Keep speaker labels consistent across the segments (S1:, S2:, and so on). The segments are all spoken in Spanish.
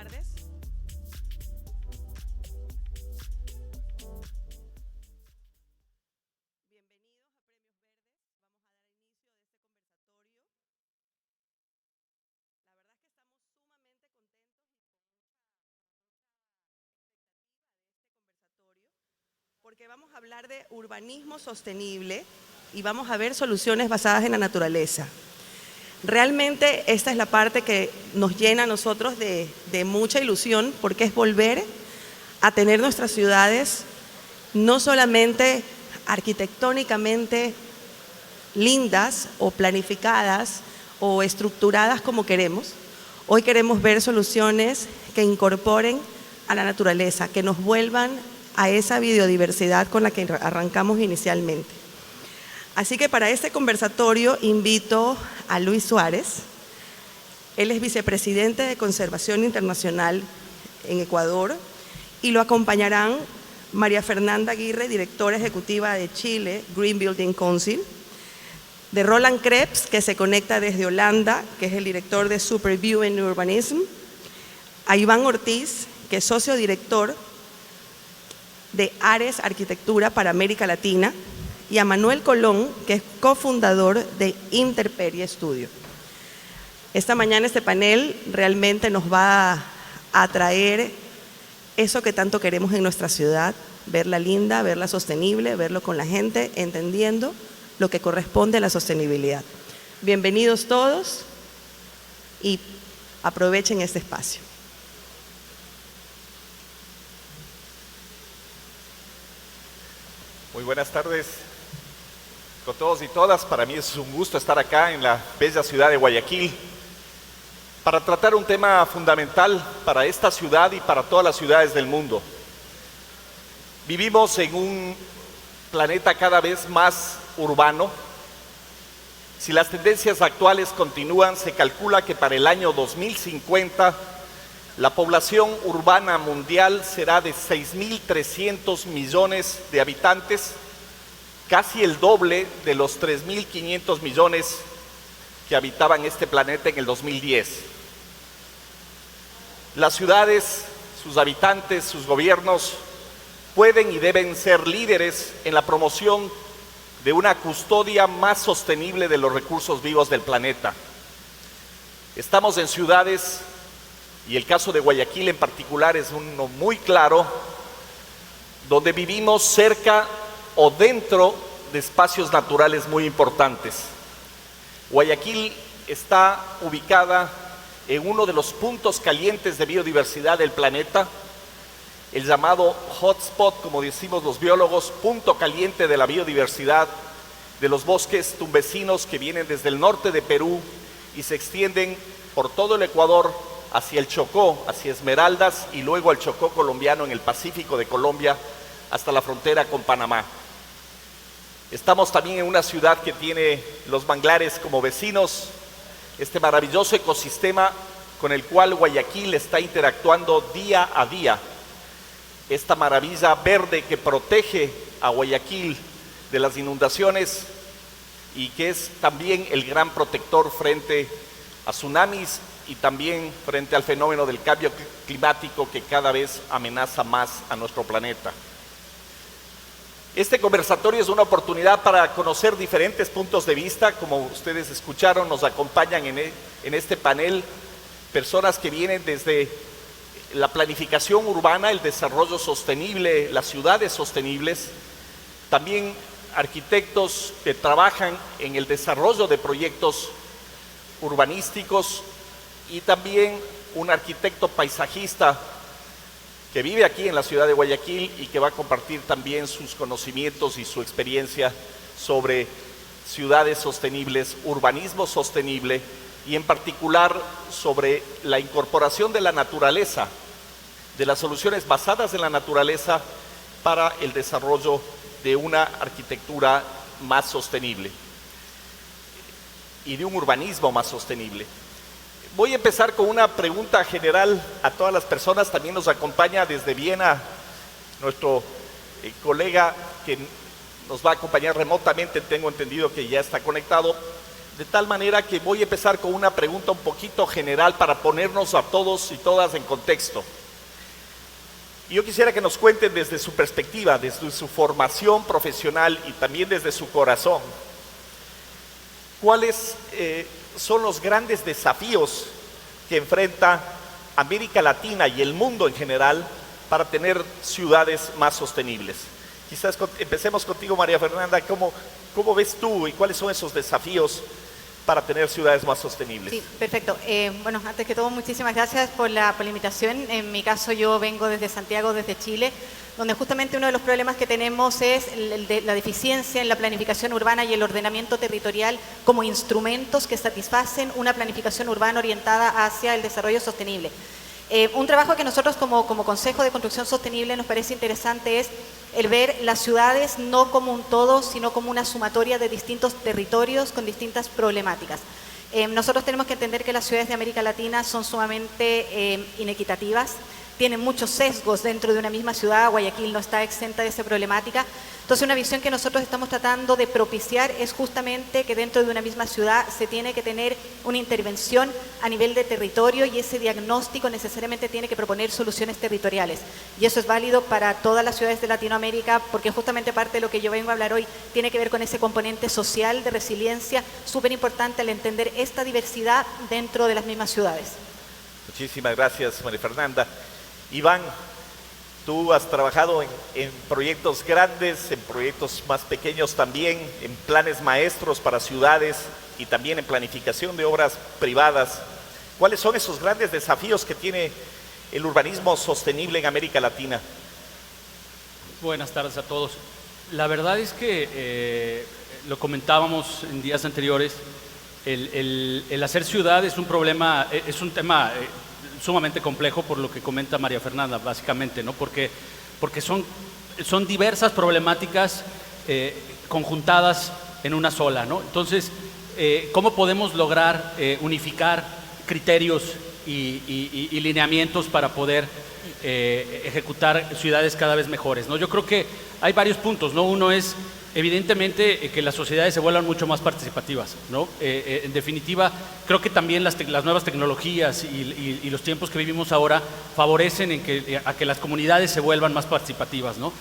S1: tardes. Bienvenidos a Premios Verdes. Vamos a dar inicio de este conversatorio. La verdad es que estamos sumamente contentos y con mucha expectativa de este conversatorio, porque vamos a hablar de urbanismo sostenible y vamos a ver soluciones basadas en la naturaleza. Realmente esta es la parte que nos llena a nosotros de mucha ilusión, porque es volver a tener nuestras ciudades no solamente arquitectónicamente lindas o planificadas o estructuradas como queremos. Hoy queremos ver soluciones que incorporen a la naturaleza, que nos vuelvan a esa biodiversidad con la que arrancamos inicialmente. Así que para este conversatorio invito a Luis Suárez. Él es vicepresidente de Conservación Internacional en Ecuador y lo acompañarán María Fernanda Aguirre, directora ejecutiva de Chile Green Building Council, de Roland Krebs, que se conecta desde Holanda, que es el director de Superview en Urbanism, a Iván Ortiz, que es socio director de Ares Arquitectura para América Latina, y a Manuel Colón, que es cofundador de Interperie Studio. Esta mañana este panel realmente nos va a traer eso que tanto queremos en nuestra ciudad, verla linda, verla sostenible, verlo con la gente, entendiendo lo que corresponde a la sostenibilidad. Bienvenidos todos y aprovechen este espacio.
S2: Muy buenas tardes con todos y todas. Para mí es un gusto estar acá en la bella ciudad de Guayaquil para tratar un tema fundamental para esta ciudad y para todas las ciudades del mundo. Vivimos en un planeta cada vez más urbano. Si las tendencias actuales continúan, se calcula que para el año 2050 la población urbana mundial será de 6.300 millones de habitantes, casi el doble de los 3.500 millones que habitaban este planeta en el 2010. Las ciudades, sus habitantes, sus gobiernos pueden y deben ser líderes en la promoción de una custodia más sostenible de los recursos vivos del planeta. Estamos en ciudades, y el caso de Guayaquil en particular es uno muy claro, donde vivimos cerca o dentro de espacios naturales muy importantes. Guayaquil está ubicada en uno de los puntos calientes de biodiversidad del planeta, el llamado hotspot, como decimos los biólogos, punto caliente de la biodiversidad de los bosques tumbesinos que vienen desde el norte de Perú y se extienden por todo el Ecuador hacia el Chocó, hacia Esmeraldas y luego al Chocó colombiano en el Pacífico de Colombia hasta la frontera con Panamá. Estamos también en una ciudad que tiene los manglares como vecinos, este maravilloso ecosistema con el cual Guayaquil está interactuando día a día. Esta maravilla verde que protege a Guayaquil de las inundaciones y que es también el gran protector frente a tsunamis y también frente al fenómeno del cambio climático que cada vez amenaza más a nuestro planeta. Este conversatorio es una oportunidad para conocer diferentes puntos de vista. Como ustedes escucharon, nos acompañan en este panel personas que vienen desde la planificación urbana, el desarrollo sostenible, las ciudades sostenibles, también arquitectos que trabajan en el desarrollo de proyectos urbanísticos y también un arquitecto paisajista que vive aquí en la ciudad de Guayaquil y que va a compartir también sus conocimientos y su experiencia sobre ciudades sostenibles, urbanismo sostenible y en particular sobre la incorporación de la naturaleza, de las soluciones basadas en la naturaleza para el desarrollo de una arquitectura más sostenible y de un urbanismo más sostenible. Voy a empezar con una pregunta general a todas las personas. También nos acompaña desde Viena nuestro colega que nos va a acompañar remotamente, tengo entendido que ya está conectado, de tal manera que voy a empezar con una pregunta un poquito general para ponernos a todos y todas en contexto. Y yo quisiera que nos cuenten desde su perspectiva, desde su formación profesional y también desde su corazón, cuáles son los grandes desafíos que enfrenta América Latina y el mundo en general para tener ciudades más sostenibles. Quizás empecemos contigo, María Fernanda. ¿Cómo ves tú y cuáles son esos desafíos para tener ciudades más sostenibles?
S3: Sí, perfecto. Bueno, antes que todo, muchísimas gracias por la invitación. En mi caso, yo vengo desde Santiago, desde Chile, donde justamente uno de los problemas que tenemos es la deficiencia en la planificación urbana y el ordenamiento territorial como instrumentos que satisfacen una planificación urbana orientada hacia el desarrollo sostenible. Un trabajo que nosotros como Consejo de Construcción Sostenible nos parece interesante es el ver las ciudades no como un todo, sino como una sumatoria de distintos territorios con distintas problemáticas. Nosotros tenemos que entender que las ciudades de América Latina son sumamente inequitativas, tienen muchos sesgos dentro de una misma ciudad. Guayaquil no está exenta de esa problemática. Entonces, una visión que nosotros estamos tratando de propiciar es justamente que dentro de una misma ciudad se tiene que tener una intervención a nivel de territorio, y ese diagnóstico necesariamente tiene que proponer soluciones territoriales. Y eso es válido para todas las ciudades de Latinoamérica, porque justamente parte de lo que yo vengo a hablar hoy tiene que ver con ese componente social de resiliencia súper importante al entender esta diversidad dentro de las mismas ciudades.
S2: Muchísimas gracias, María Fernanda. Iván, tú has trabajado en proyectos grandes, en proyectos más pequeños también, en planes maestros para ciudades y también en planificación de obras privadas. ¿Cuáles son esos grandes desafíos que tiene el urbanismo sostenible en América Latina?
S4: Buenas tardes a todos. La verdad es que lo comentábamos en días anteriores, el hacer ciudad es un problema, es un tema sumamente complejo, por lo que comenta María Fernanda, básicamente, ¿no? Porque son diversas problemáticas conjuntadas en una sola, ¿no? Entonces, ¿cómo podemos lograr unificar criterios y lineamientos para poder ejecutar ciudades cada vez mejores, ¿no? Yo creo que hay varios puntos, ¿no? Uno es, evidentemente, que las sociedades se vuelvan mucho más participativas, ¿no? En definitiva, creo que también las nuevas tecnologías y los tiempos que vivimos ahora favorecen a que las comunidades se vuelvan más participativas, ¿no?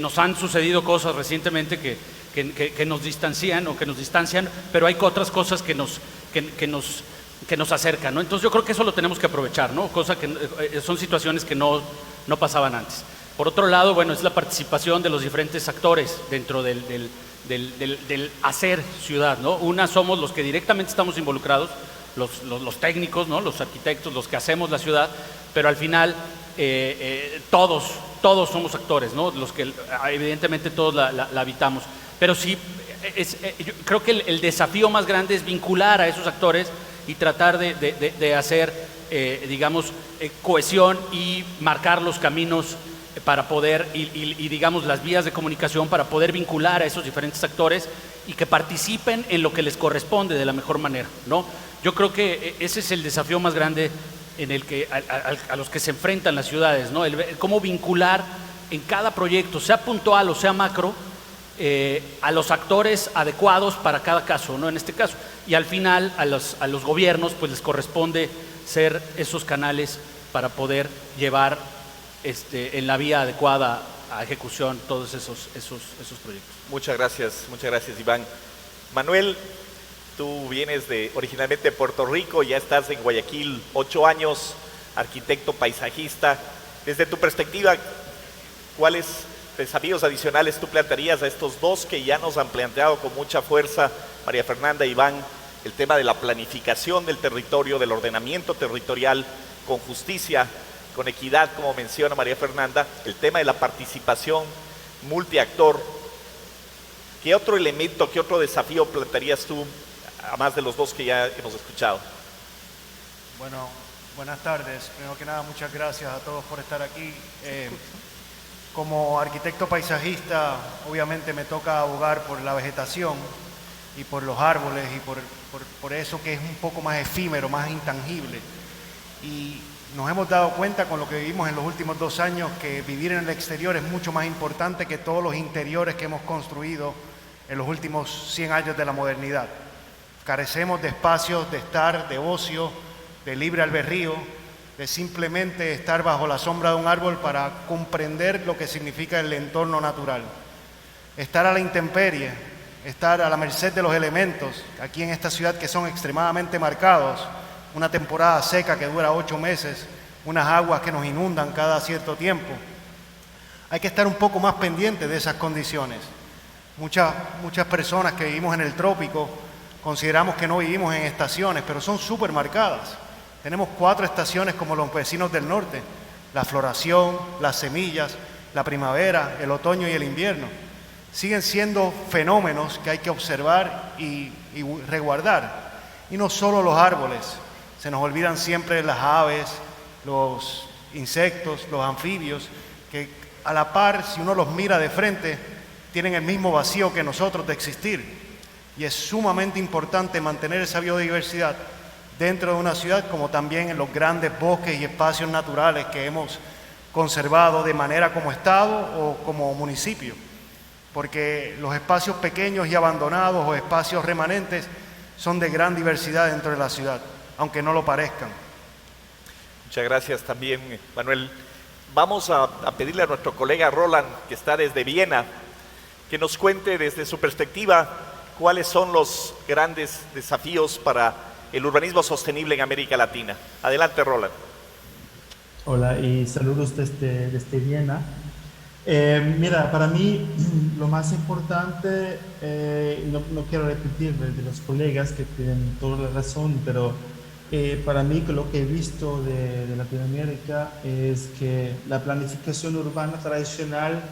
S4: Nos han sucedido cosas recientemente que nos distancian o que nos distancian, pero hay otras cosas que nos acercan, ¿no? Entonces yo creo que eso lo tenemos que aprovechar, ¿no? Son situaciones que no pasaban antes. Por otro lado, bueno, es la participación de los diferentes actores dentro del hacer ciudad, ¿no? Una, somos los que directamente estamos involucrados, los técnicos, ¿no? Los arquitectos, los que hacemos la ciudad, pero al final todos somos actores, ¿no? Los que evidentemente todos la habitamos. Pero sí, yo creo que el desafío más grande es vincular a esos actores y tratar de hacer, digamos, cohesión y marcar los caminos para poder, y digamos las vías de comunicación para poder vincular a esos diferentes actores y que participen en lo que les corresponde de la mejor manera, ¿no? Yo creo que ese es el desafío más grande en el que a los que se enfrentan las ciudades, ¿no? Cómo vincular en cada proyecto, sea puntual o sea macro, a los actores adecuados para cada caso, ¿no? En este caso, y al final a los gobiernos pues les corresponde ser esos canales para poder llevar en la vía adecuada a ejecución todos esos proyectos.
S2: Muchas gracias, Iván. Manuel, tú vienes originalmente de Puerto Rico, ya estás en Guayaquil 8 años, arquitecto paisajista. Desde tu perspectiva, ¿cuáles desafíos adicionales tú plantearías a estos dos que ya nos han planteado con mucha fuerza, María Fernanda e Iván, el tema de la planificación del territorio, del ordenamiento territorial con justicia, con equidad, como menciona María Fernanda, el tema de la participación multiactor? ¿Qué otro elemento, qué otro desafío plantearías tú, además de los dos que ya hemos escuchado?
S5: Bueno, buenas tardes. Primero que nada, muchas gracias a todos por estar aquí. Como arquitecto paisajista, obviamente me toca abogar por la vegetación y por los árboles y por eso que es un poco más efímero, más intangible. Y nos hemos dado cuenta con lo que vivimos en los últimos 2 años que vivir en el exterior es mucho más importante que todos los interiores que hemos construido en los últimos 100 años de la modernidad. Carecemos de espacios de estar, de ocio, de libre albedrío, de simplemente estar bajo la sombra de un árbol para comprender lo que significa el entorno natural. Estar a la intemperie, estar a la merced de los elementos, aquí en esta ciudad que son extremadamente marcados, una temporada seca que dura 8 meses, unas aguas que nos inundan cada cierto tiempo. Hay que estar un poco más pendientes de esas condiciones. Muchas personas que vivimos en el trópico consideramos que no vivimos en estaciones, pero son súper marcadas. Tenemos 4 estaciones como los vecinos del norte: la floración, las semillas, la primavera, el otoño y el invierno. Siguen siendo fenómenos que hay que observar y resguardar. Y no solo los árboles, se nos olvidan siempre las aves, los insectos, los anfibios, que a la par, si uno los mira de frente, tienen el mismo vacío que nosotros de existir. Y es sumamente importante mantener esa biodiversidad dentro de una ciudad, como también en los grandes bosques y espacios naturales que hemos conservado de manera como Estado o como municipio. Porque los espacios pequeños y abandonados o espacios remanentes son de gran diversidad dentro de la ciudad, aunque no lo parezcan.
S2: Muchas gracias también, Manuel. Vamos a pedirle a nuestro colega Roland, que está desde Viena, que nos cuente desde su perspectiva cuáles son los grandes desafíos para el urbanismo sostenible en América Latina. Adelante, Roland.
S6: Hola y saludos desde Viena. Mira, para mí lo más importante, no quiero repetir de los colegas que tienen toda la razón, pero para mí lo que he visto de Latinoamérica es que la planificación urbana tradicional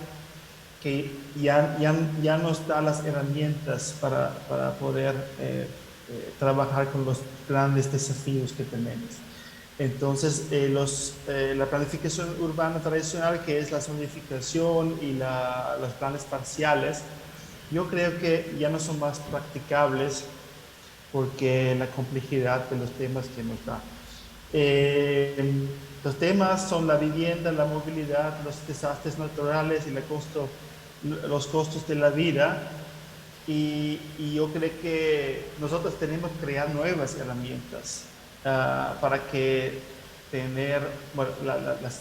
S6: que ya nos da las herramientas para poder trabajar con los grandes desafíos que tenemos. Entonces, la planificación urbana tradicional, que es la zonificación y los planes parciales, yo creo que ya no son más practicables porque la complejidad de los temas que nos da. Los temas son la vivienda, la movilidad, los desastres naturales y los costos de la vida. Y yo creo que nosotros tenemos que crear nuevas herramientas para que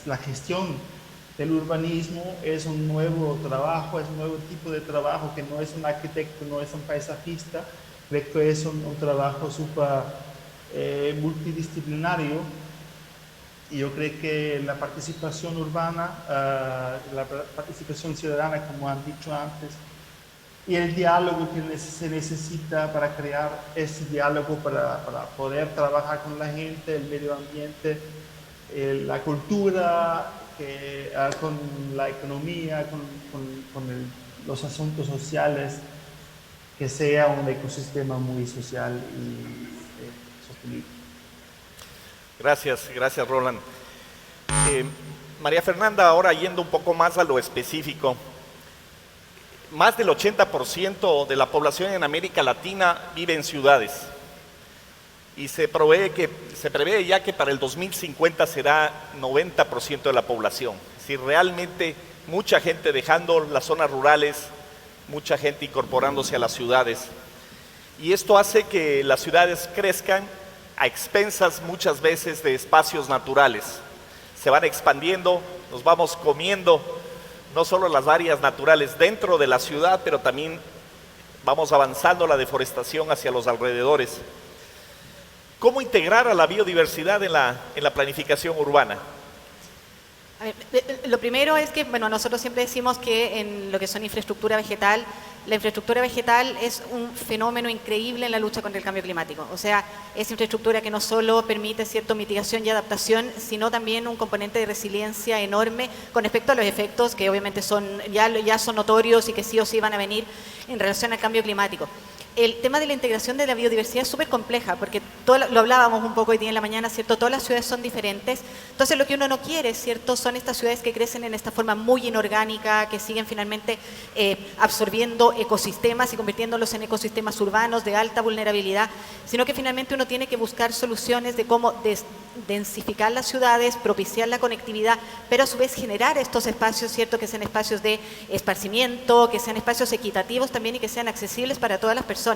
S6: la gestión del urbanismo es un nuevo trabajo, es un nuevo tipo de trabajo que no es un arquitecto, no es un paisajista, creo que es un trabajo súper multidisciplinario. Y yo creo que la participación urbana, la participación ciudadana, como han dicho antes, y el diálogo que se necesita para crear ese diálogo, para poder trabajar con la gente, el medio ambiente, la cultura, con la economía, con los asuntos sociales, que sea un ecosistema muy social y sostenible.
S2: Gracias, Roland. María Fernanda, ahora yendo un poco más a lo específico, más del 80% de la población en América Latina vive en ciudades y se prevé ya que para el 2050 será 90% de la población. Es decir, realmente mucha gente dejando las zonas rurales, mucha gente incorporándose a las ciudades. Y esto hace que las ciudades crezcan a expensas muchas veces de espacios naturales. Se van expandiendo, nos vamos comiendo no solo las áreas naturales dentro de la ciudad, pero también vamos avanzando la deforestación hacia los alrededores. ¿Cómo integrar a la biodiversidad en la planificación urbana?
S3: A ver, lo primero es que, nosotros siempre decimos que en lo que son infraestructura vegetal, la infraestructura vegetal es un fenómeno increíble en la lucha contra el cambio climático. O sea, es infraestructura que no solo permite cierta mitigación y adaptación, sino también un componente de resiliencia enorme con respecto a los efectos que obviamente ya son notorios y que sí o sí van a venir en relación al cambio climático. El tema de la integración de la biodiversidad es súper compleja, porque lo hablábamos un poco hoy día en la mañana, ¿cierto? Todas las ciudades son diferentes, entonces lo que uno no quiere, ¿cierto? Son estas ciudades que crecen en esta forma muy inorgánica, que siguen finalmente absorbiendo ecosistemas y convirtiéndolos en ecosistemas urbanos de alta vulnerabilidad, sino que finalmente uno tiene que buscar soluciones de cómo densificar las ciudades, propiciar la conectividad, pero a su vez generar estos espacios, ¿cierto? Que sean espacios de esparcimiento, que sean espacios equitativos también y que sean accesibles para todas las personas.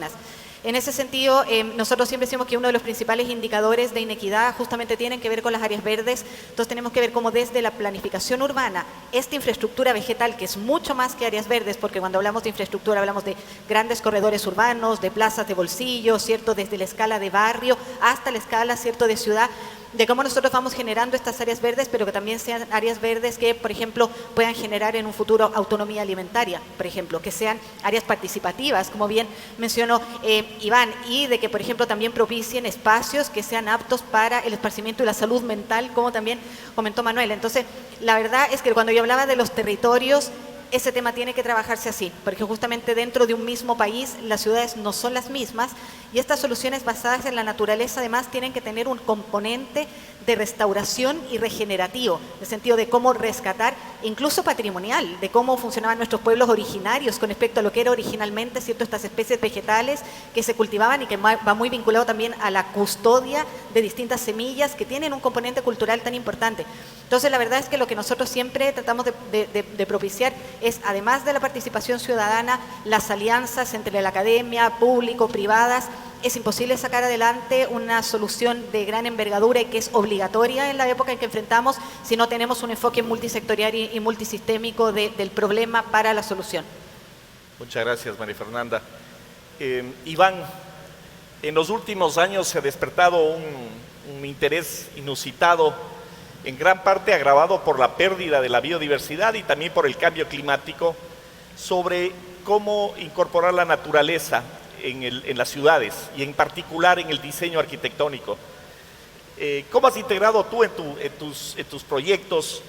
S3: En ese sentido, nosotros siempre decimos que uno de los principales indicadores de inequidad justamente tienen que ver con las áreas verdes. Entonces tenemos que ver cómo desde la planificación urbana, esta infraestructura vegetal, que es mucho más que áreas verdes, porque cuando hablamos de infraestructura hablamos de grandes corredores urbanos, de plazas de bolsillo, ¿cierto? Desde la escala de barrio hasta la escala, ¿cierto?, de ciudad, de cómo nosotros vamos generando estas áreas verdes, pero que también sean áreas verdes que, por ejemplo, puedan generar en un futuro autonomía alimentaria, por ejemplo, que sean áreas participativas, como bien mencionó Iván, y de que, por ejemplo, también propicien espacios que sean aptos para el esparcimiento y la salud mental, como también comentó Manuel. Entonces, la verdad es que cuando yo hablaba de los territorios, ese tema tiene que trabajarse así, porque justamente dentro de un mismo país las ciudades no son las mismas y estas soluciones basadas en la naturaleza además tienen que tener un componente de restauración y regenerativo, en el sentido de cómo rescatar, incluso patrimonial, de cómo funcionaban nuestros pueblos originarios con respecto a lo que era originalmente, ¿cierto?, estas especies vegetales que se cultivaban y que va muy vinculado también a la custodia de distintas semillas que tienen un componente cultural tan importante. Entonces, la verdad es que lo que nosotros siempre tratamos de propiciar es, además de la participación ciudadana, las alianzas entre la academia, público, privadas. Es imposible sacar adelante una solución de gran envergadura y que es obligatoria en la época en que enfrentamos si no tenemos un enfoque multisectorial y multisistémico del problema para la solución.
S2: Muchas gracias, María Fernanda. Iván, en los últimos años se ha despertado un interés inusitado, en gran parte agravado por la pérdida de la biodiversidad y también por el cambio climático, sobre cómo incorporar la naturaleza en las ciudades y en particular en el diseño arquitectónico. ¿Cómo has integrado tú en tus proyectos?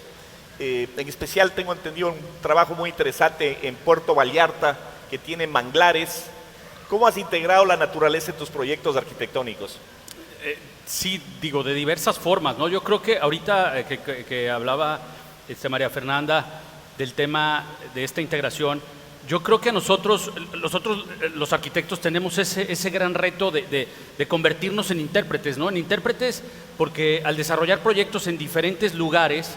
S2: En especial tengo entendido un trabajo muy interesante en Puerto Vallarta que tiene manglares. ¿Cómo has integrado la naturaleza en tus proyectos arquitectónicos?
S4: Sí, digo, de diversas formas, ¿no? Yo creo que ahorita que hablaba María Fernanda del tema de esta integración, yo creo que nosotros los arquitectos tenemos ese gran reto de convertirnos en intérpretes, ¿no? En intérpretes porque al desarrollar proyectos en diferentes lugares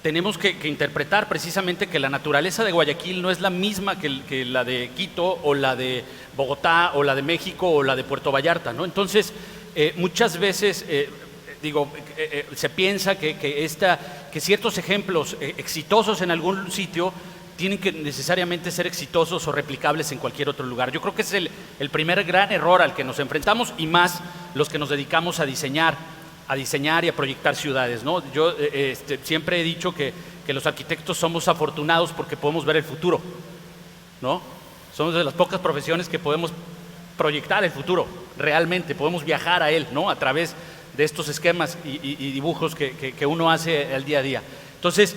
S4: tenemos que interpretar precisamente que la naturaleza de Guayaquil no es la misma que la de Quito o la de Bogotá o la de México o la de Puerto Vallarta, ¿no? Entonces, muchas veces se piensa que ciertos ejemplos exitosos en algún sitio tienen que necesariamente ser exitosos o replicables en cualquier otro lugar. Yo creo que es el primer gran error al que nos enfrentamos, y más los que nos dedicamos a diseñar y a proyectar ciudades, ¿no? Yo siempre he dicho que los arquitectos somos afortunados porque podemos ver el futuro, ¿no? Somos de las pocas profesiones que podemos proyectar el futuro, realmente, podemos viajar a él, ¿no? A través de estos esquemas y dibujos que uno hace al día a día. Entonces,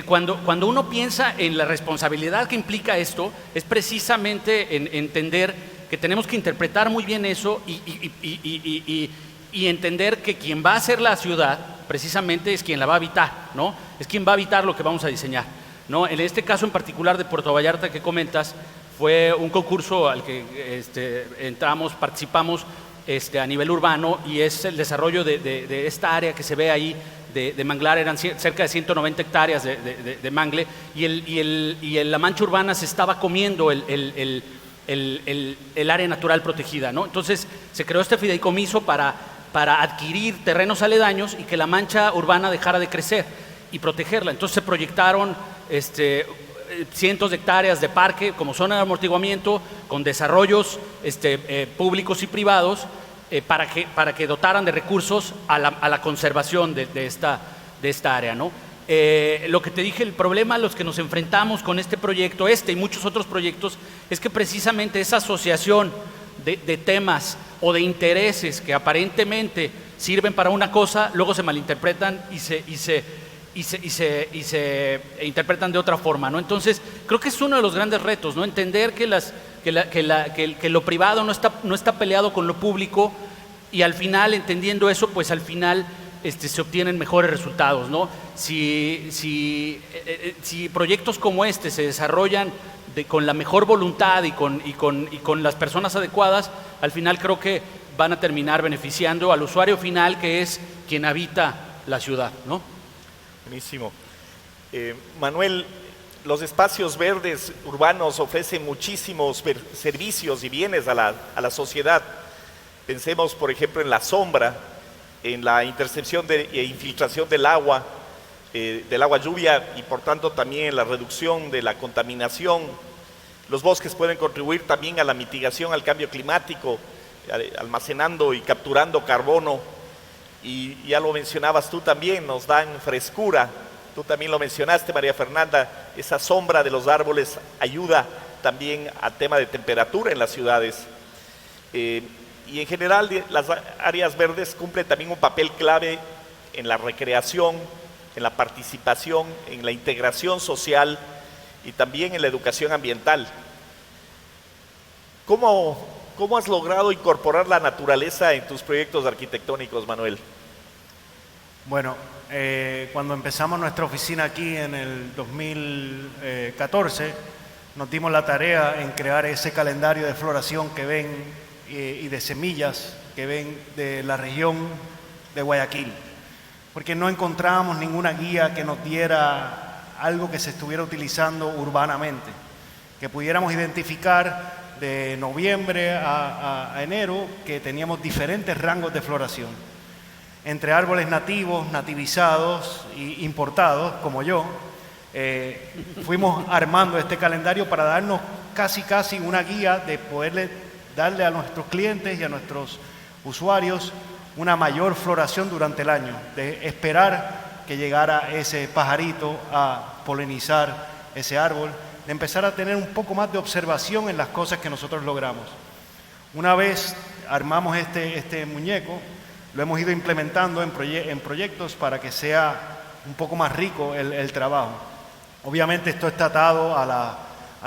S4: cuando uno piensa en la responsabilidad que implica esto, es precisamente en entender que tenemos que interpretar muy bien eso y entender que quien va a hacer la ciudad precisamente es quien la va a habitar, ¿no? Es quien va a habitar lo que vamos a diseñar, ¿no? En este caso en particular de Puerto Vallarta que comentas, fue un concurso al que participamos a nivel urbano, y es el desarrollo de esta área que se ve ahí de manglar. Eran cerca de 190 hectáreas de mangle, y la mancha urbana se estaba comiendo el área natural protegida, ¿no? Entonces se creó este fideicomiso para adquirir terrenos aledaños y que la mancha urbana dejara de crecer y protegerla. Entonces se proyectaron cientos de hectáreas de parque como zona de amortiguamiento, con desarrollos públicos y privados, para que dotaran de recursos a la conservación de esta área, ¿no? Lo que te dije, el problema a los que nos enfrentamos con este proyecto, y muchos otros proyectos, es que precisamente esa asociación de temas o de intereses que aparentemente sirven para una cosa, luego se malinterpretan y se interpretan de otra forma, ¿no? Entonces, creo que es uno de los grandes retos, ¿no? Entender que lo privado no está peleado con lo público, y al final, entendiendo eso, pues al final se obtienen mejores resultados, ¿no? Si proyectos como este se desarrollan con la mejor voluntad y con las personas adecuadas, al final creo que van a terminar beneficiando al usuario final, que es quien habita la ciudad, ¿no?
S2: Buenísimo. Manuel, los espacios verdes urbanos ofrecen muchísimos servicios y bienes a la sociedad. Pensemos, por ejemplo, en la sombra, en la intercepción e infiltración del agua lluvia y por tanto también en la reducción de la contaminación. Los bosques pueden contribuir también a la mitigación al cambio climático, almacenando y capturando carbono, y ya lo mencionabas tú también, nos dan frescura. Tú también lo mencionaste, María Fernanda, esa sombra de los árboles ayuda también al tema de temperatura en las ciudades. Y en general las áreas verdes cumplen también un papel clave en la recreación, en la participación, en la integración social y también en la educación ambiental. ¿Cómo has logrado incorporar la naturaleza en tus proyectos arquitectónicos, Manuel?
S5: Bueno, cuando empezamos nuestra oficina aquí en el 2014, nos dimos la tarea en crear ese calendario de floración que ven y de semillas que ven de la región de Guayaquil, porque no encontrábamos ninguna guía que nos diera algo que se estuviera utilizando urbanamente, que pudiéramos identificar de noviembre a enero que teníamos diferentes rangos de floración, entre árboles nativos, nativizados e importados, como yo. Fuimos armando este calendario para darnos casi una guía de poderle darle a nuestros clientes y a nuestros usuarios una mayor floración durante el año, de esperar que llegara ese pajarito a polinizar ese árbol, de empezar a tener un poco más de observación en las cosas que nosotros logramos. Una vez armamos este muñeco, lo hemos ido implementando en proyectos para que sea un poco más rico el trabajo. Obviamente esto está atado a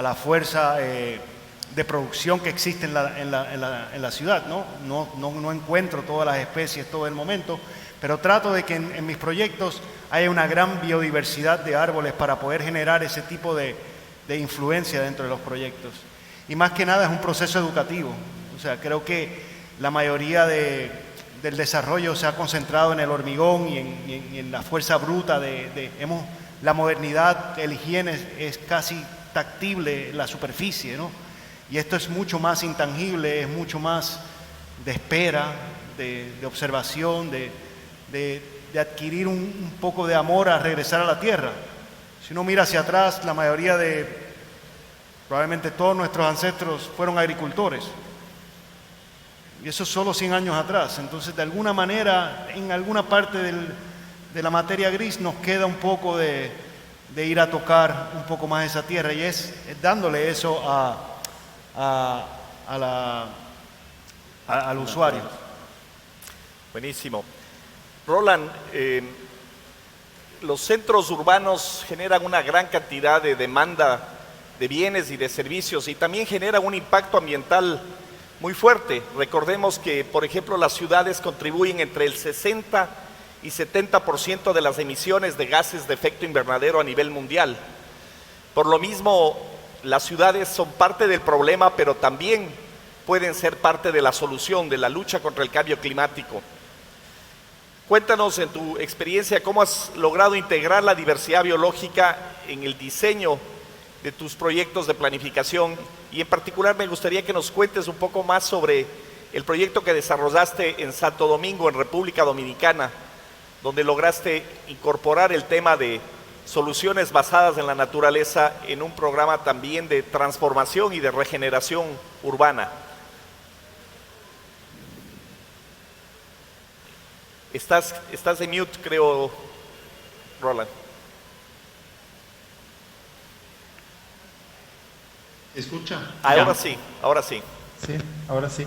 S5: la fuerza de producción que existe en la ciudad, ¿no? No encuentro todas las especies todo el momento, pero trato de que en mis proyectos haya una gran biodiversidad de árboles para poder generar ese tipo de influencia dentro de los proyectos. Y más que nada es un proceso educativo. O sea, creo que la mayoría del desarrollo se ha concentrado en el hormigón y en la fuerza bruta la modernidad, el higiene es casi tactible la superficie, ¿no? Y esto es mucho más intangible, es mucho más de espera, de observación, de adquirir un poco de amor a regresar a la tierra. Si uno mira hacia atrás, la mayoría probablemente todos nuestros ancestros fueron agricultores. Y eso es solo 100 años atrás. Entonces, de alguna manera, en alguna parte de la materia gris nos queda un poco de ir a tocar un poco más esa tierra. Y es dándole eso al usuario.
S2: Buenísimo. Roland, los centros urbanos generan una gran cantidad de demanda de bienes y de servicios y también generan un impacto ambiental muy fuerte. Recordemos que, por ejemplo, las ciudades contribuyen entre el 60 y 70% de las emisiones de gases de efecto invernadero a nivel mundial. Por lo mismo, las ciudades son parte del problema, pero también pueden ser parte de la solución, de la lucha contra el cambio climático. Cuéntanos en tu experiencia cómo has logrado integrar la diversidad biológica en el diseño de tus proyectos de planificación y en particular me gustaría que nos cuentes un poco más sobre el proyecto que desarrollaste en Santo Domingo, en República Dominicana, donde lograste incorporar el tema de soluciones basadas en la naturaleza en un programa también de transformación y de regeneración urbana. Estás en mute, creo, Roland.
S6: ¿Escucha?
S2: Ahora sí, ahora sí.
S6: Sí, ahora sí.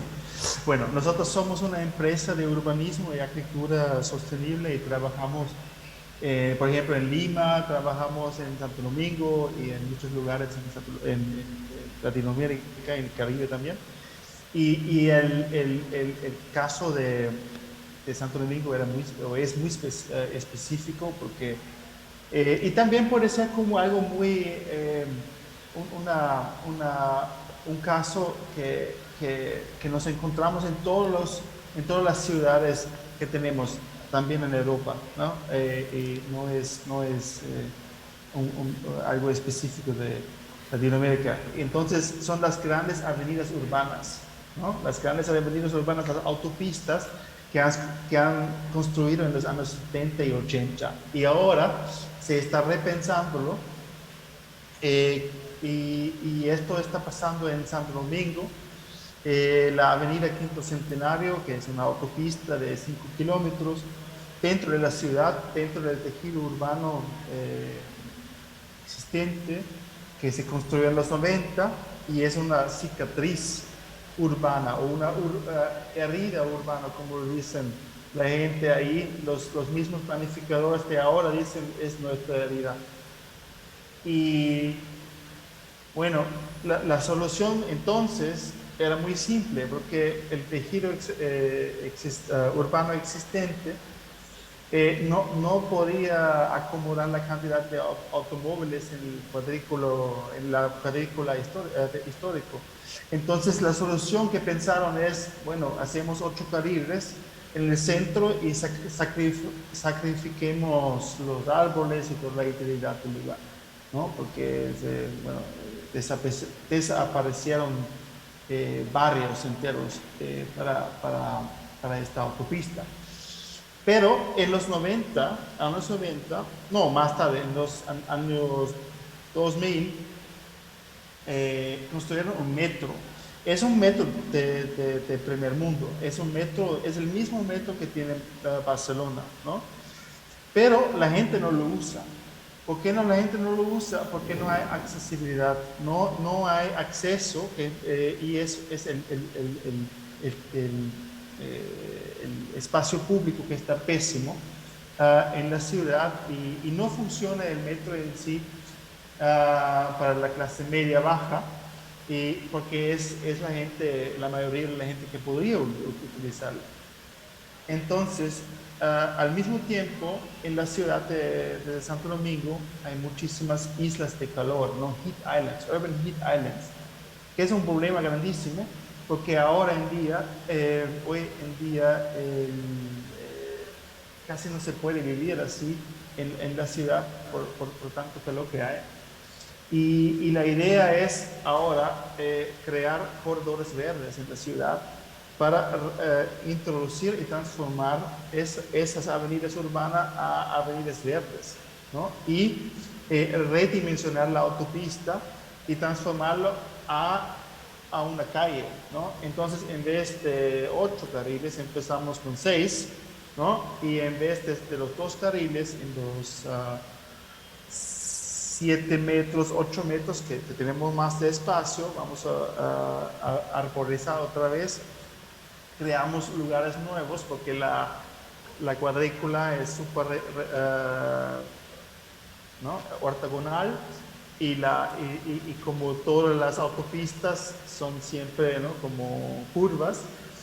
S6: Bueno, nosotros somos una empresa de urbanismo y arquitectura sostenible y trabajamos, por ejemplo, en Lima, trabajamos en Santo Domingo y en muchos lugares en Latinoamérica, en el Caribe también. Y el caso de Santo Domingo es muy específico porque, y también puede ser como algo muy, un caso que nos encontramos en todas las ciudades que tenemos, también en Europa, ¿no? Y no es algo específico de Latinoamérica. Entonces son las grandes avenidas urbanas, ¿no? Las grandes avenidas urbanas, las autopistas que han construido en los años 70 y 80. Y ahora se está repensándolo y esto está pasando en Santo Domingo. La avenida Quinto Centenario, que es una autopista de 5 kilómetros, dentro de la ciudad, dentro del tejido urbano existente, que se construyó en los 90 y es una cicatriz urbana o una herida urbana, como lo dicen la gente ahí, los mismos planificadores de ahora dicen es nuestra herida. Y bueno, la solución entonces era muy simple, porque el tejido urbano existente no podía acomodar la cantidad de automóviles en la cuadrícula histórico. Entonces la solución que pensaron es, bueno, hacemos 8 carriles en el centro y sacrifiquemos los árboles y toda la utilidad del lugar, ¿no? Porque desaparecieron barrios enteros para esta autopista. Pero en los 90, no, más tarde, en los años 2000, construyeron un metro. Es un metro de primer mundo, es el mismo metro que tiene Barcelona, ¿no? Pero la gente no lo usa. ¿Por qué la gente no lo usa? Porque no hay accesibilidad, no hay acceso, y es el espacio público que está pésimo en la ciudad y no funciona el metro en sí para la clase media baja, porque es la mayoría de la gente que podría utilizarlo. Entonces, al mismo tiempo, en la ciudad de Santo Domingo hay muchísimas islas de calor, ¿no? Heat islands, urban heat islands, que es un problema grandísimo, porque hoy en día, casi no se puede vivir así en la ciudad por tanto calor que hay. Y la idea es ahora crear corredores verdes en la ciudad para introducir y transformar esas avenidas urbanas a avenidas verdes, ¿no? Y redimensionar la autopista y transformarlo a una calle, ¿no? Entonces, en vez de 8 carriles, empezamos con 6, ¿no? Y en vez de los 2 carriles, en los 7 metros, 8 metros que tenemos más de espacio, vamos a arborizar otra vez. Creamos lugares nuevos porque la cuadrícula es súper ¿no? ortogonal y como todas las autopistas son siempre, ¿no? como curvas,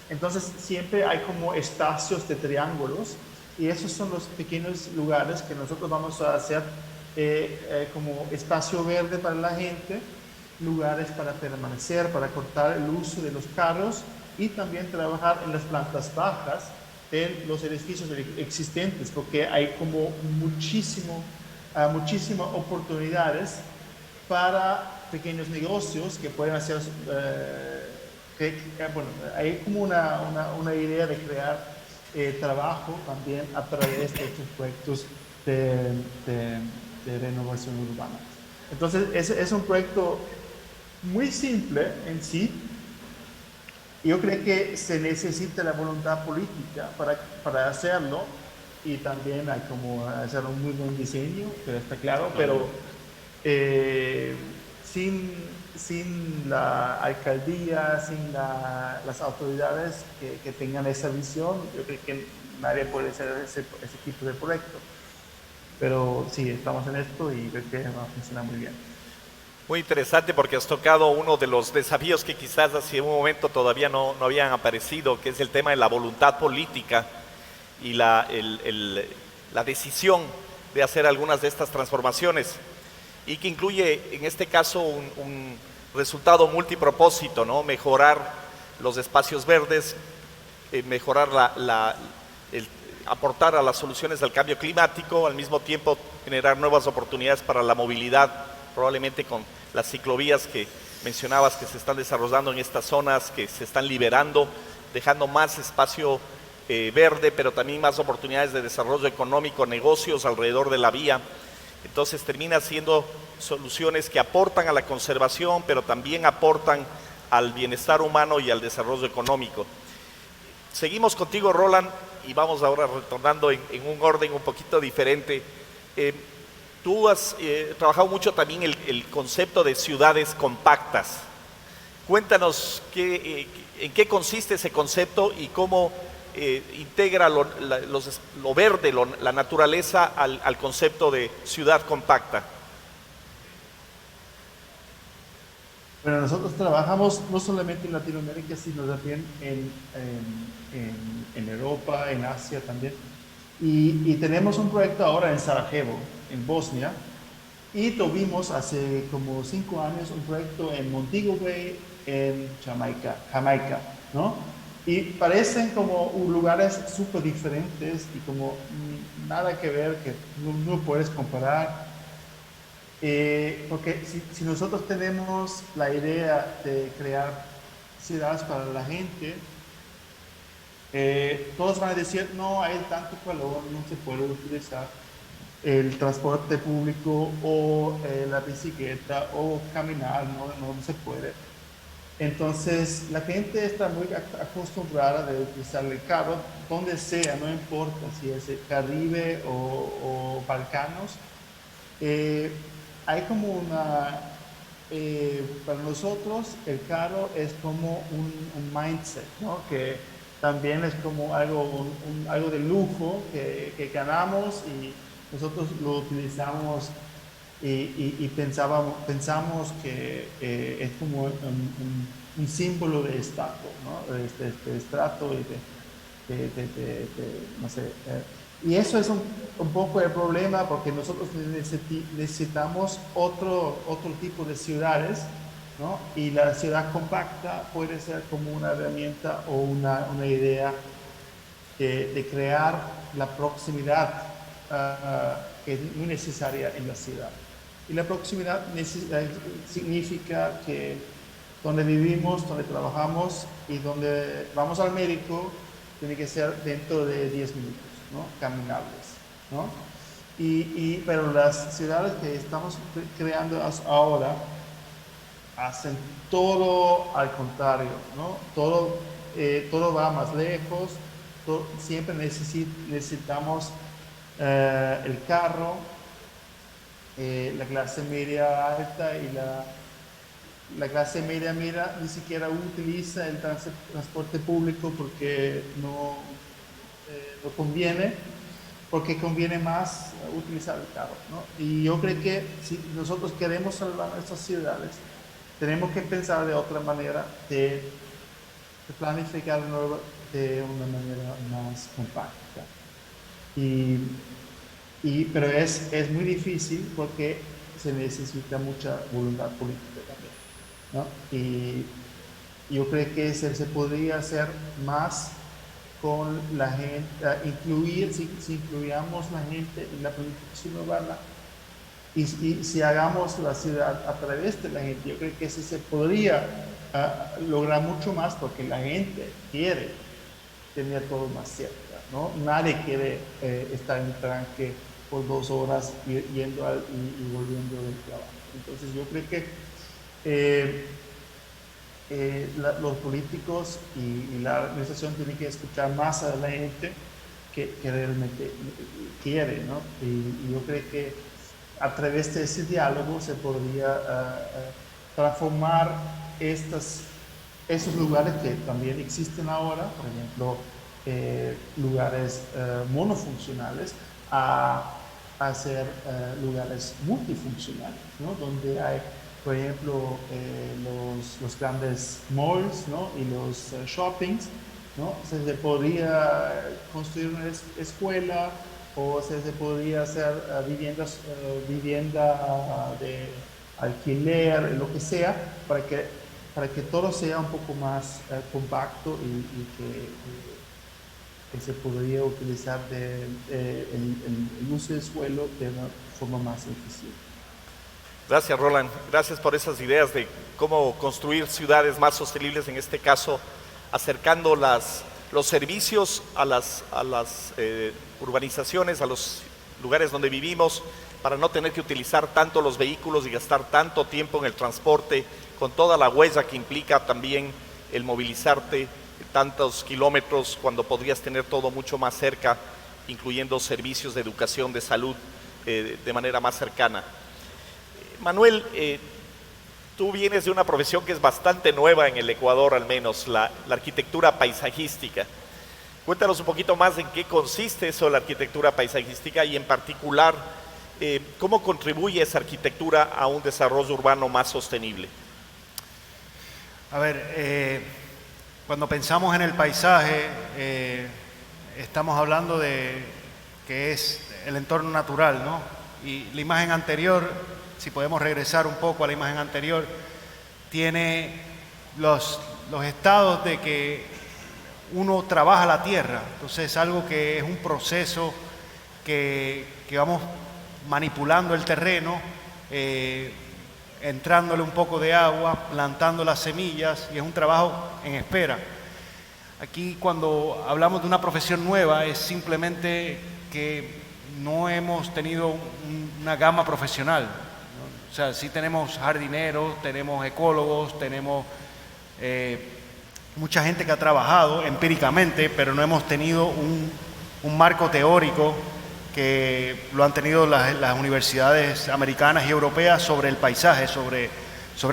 S6: entonces siempre hay como espacios de triángulos y esos son los pequeños lugares que nosotros vamos a hacer como espacio verde para la gente, lugares para permanecer, para cortar el uso de los carros y también trabajar en las plantas bajas de los edificios existentes, porque hay como muchísimas oportunidades para pequeños negocios que pueden hacer, hay como una idea de crear trabajo también a través de estos proyectos de renovación urbana. Entonces, es un proyecto muy simple en sí. Yo creo que se necesita la voluntad política para hacerlo y también hay como hacer un muy buen diseño, pero está claro, pero sin la alcaldía, sin las autoridades que tengan esa visión, yo creo que nadie puede hacer ese tipo de proyecto. Pero sí, estamos en esto y creo que va a funcionar muy bien.
S2: Muy interesante porque has tocado uno de los desafíos que quizás hace un momento todavía no habían aparecido, que es el tema de la voluntad política y la decisión de hacer algunas de estas transformaciones y que incluye en este caso un resultado multipropósito, ¿no? Mejorar los espacios verdes, mejorar aportar a las soluciones del cambio climático, al mismo tiempo generar nuevas oportunidades para la movilidad, probablemente con las ciclovías que mencionabas que se están desarrollando en estas zonas, que se están liberando, dejando más espacio verde, pero también más oportunidades de desarrollo económico, negocios alrededor de la vía. Entonces termina siendo soluciones que aportan a la conservación, pero también aportan al bienestar humano y al desarrollo económico. Seguimos contigo, Roland, y vamos ahora retornando en un orden un poquito diferente. Tú has trabajado mucho también el concepto de ciudades compactas. Cuéntanos en qué consiste ese concepto y cómo integra lo verde, la naturaleza al concepto de ciudad compacta.
S6: Bueno, nosotros trabajamos no solamente en Latinoamérica, sino también en Europa, en Asia también. Y tenemos un proyecto ahora en Sarajevo, en Bosnia, y tuvimos hace como 5 años un proyecto en Montego Bay, en Jamaica, ¿no? Y parecen como lugares súper diferentes y como nada que ver, que no puedes comparar. Porque si nosotros tenemos la idea de crear ciudades para la gente, todos van a decir, no, hay tanto calor, no se puede utilizar el transporte público o la bicicleta o caminar, no se puede. Entonces, la gente está muy acostumbrada a utilizar el carro donde sea, no importa si es el Caribe o Balcanos. Hay como para nosotros el carro es como un mindset, ¿no? Que también es como algo de lujo que ganamos y nosotros lo utilizamos y pensamos que es como un símbolo de estatus, ¿no? De estrato y no sé. Y eso es un poco el problema porque nosotros necesitamos otro tipo de ciudades, ¿no? Y la ciudad compacta puede ser como una herramienta o una idea de crear la proximidad que es muy necesaria en la ciudad. Y la proximidad significa que donde vivimos, donde trabajamos y donde vamos al médico, tiene que ser dentro de 10 minutos, ¿no? Caminables, ¿no? Pero las ciudades que estamos creando ahora hacen todo al contrario, ¿no? Todo va más lejos, siempre necesitamos el carro, la clase media alta y la clase media ni siquiera utiliza el transporte público porque no conviene, porque conviene más utilizar el carro, ¿no? Y yo creo que si nosotros queremos salvar nuestras ciudades, tenemos que pensar de otra manera, de planificar de una manera más compacta. Pero es muy difícil porque se necesita mucha voluntad política también, ¿no? Y yo creo que se podría hacer más con la gente, si incluyamos la gente en la planificación urbana y si hagamos la ciudad a través de la gente, yo creo que se podría lograr mucho más porque la gente quiere tener todo más cerca, ¿no? Nadie quiere estar en el tranque por 2 horas yendo y volviendo del trabajo. Entonces yo creo que los políticos y la administración tienen que escuchar más a la gente que realmente quiere, ¿no? Y yo creo que a través de ese diálogo se podría transformar esos lugares que también existen ahora, por ejemplo, lugares monofuncionales, a ser lugares multifuncionales, ¿no? Donde hay, por ejemplo, los grandes malls, ¿no? Y los shoppings, ¿no? Se podría construir una escuela o se podría hacer vivienda de alquiler, lo que sea, para que todo sea un poco más compacto y que se podría utilizar el uso del suelo de una forma más eficiente.
S2: Gracias, Roland. Gracias por esas ideas de cómo construir ciudades más sostenibles, en este caso acercando los servicios a las urbanizaciones, a los lugares donde vivimos, para no tener que utilizar tanto los vehículos y gastar tanto tiempo en el transporte, con toda la huella que implica también el movilizarte tantos kilómetros cuando podrías tener todo mucho más cerca, incluyendo servicios de educación, de salud, de manera más cercana. Manuel, tú vienes de una profesión que es bastante nueva en el Ecuador, al menos, la arquitectura paisajística. Cuéntanos un poquito más en qué consiste eso, la arquitectura paisajística, y en particular, cómo contribuye esa arquitectura a un desarrollo urbano más sostenible.
S5: A ver, cuando pensamos en el paisaje, estamos hablando de que es el entorno natural, ¿no? Y la imagen anterior, si podemos regresar un poco a la imagen anterior, tiene los estados de que uno trabaja la tierra. Entonces es algo que es un proceso que vamos manipulando el terreno, entrándole un poco de agua, plantando las semillas, y es un trabajo en espera. Aquí, cuando hablamos de una profesión nueva, es simplemente que no hemos tenido una gama profesional, ¿no? O sea, sí tenemos jardineros, tenemos ecólogos, tenemos mucha gente que ha trabajado empíricamente, pero no hemos tenido un marco teórico que lo han tenido las universidades americanas y europeas sobre el paisaje, sobre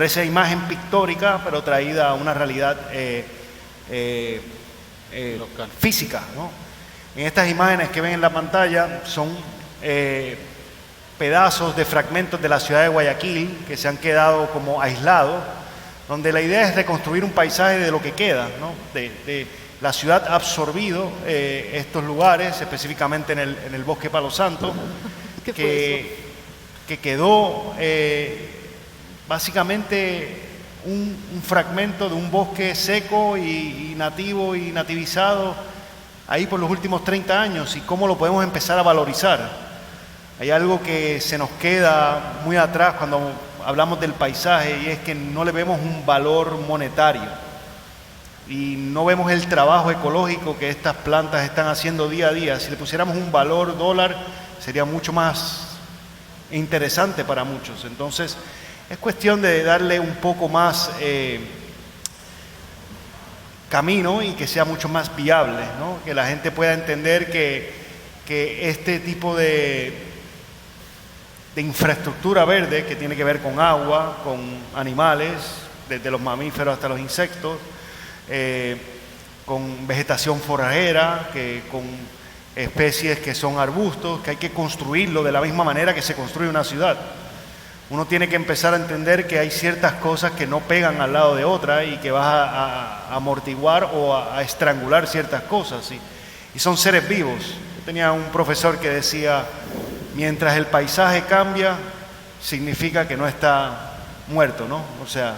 S5: esa imagen pictórica, pero traída a una realidad física, ¿no? En estas imágenes que ven en la pantalla son pedazos de fragmentos de la ciudad de Guayaquil que se han quedado como aislados, donde la idea es reconstruir un paisaje de lo que queda, ¿no? La ciudad ha absorbido estos lugares, específicamente en el bosque Palo Santo, que quedó básicamente un fragmento de un bosque seco y nativo y nativizado ahí por los últimos 30 años, y cómo lo podemos empezar a valorizar. Hay algo que se nos queda muy atrás cuando hablamos del paisaje, y es que no le vemos un valor monetario y no vemos el trabajo ecológico que estas plantas están haciendo día a día. Si le pusiéramos un valor dólar, sería mucho más interesante para muchos. Entonces, es cuestión de darle un poco más camino y que sea mucho más viable, ¿no? Que la gente pueda entender que este tipo de infraestructura verde, que tiene que ver con agua, con animales, desde los mamíferos hasta los insectos, con vegetación forrajera, con especies que son arbustos, que hay que construirlo de la misma manera que se construye una ciudad. Uno tiene que empezar a entender que hay ciertas cosas que no pegan al lado de otras y que vas a amortiguar o a estrangular ciertas cosas, ¿sí? Y son seres vivos. Yo tenía un profesor que decía: mientras el paisaje cambia, significa que no está muerto, ¿no? O sea,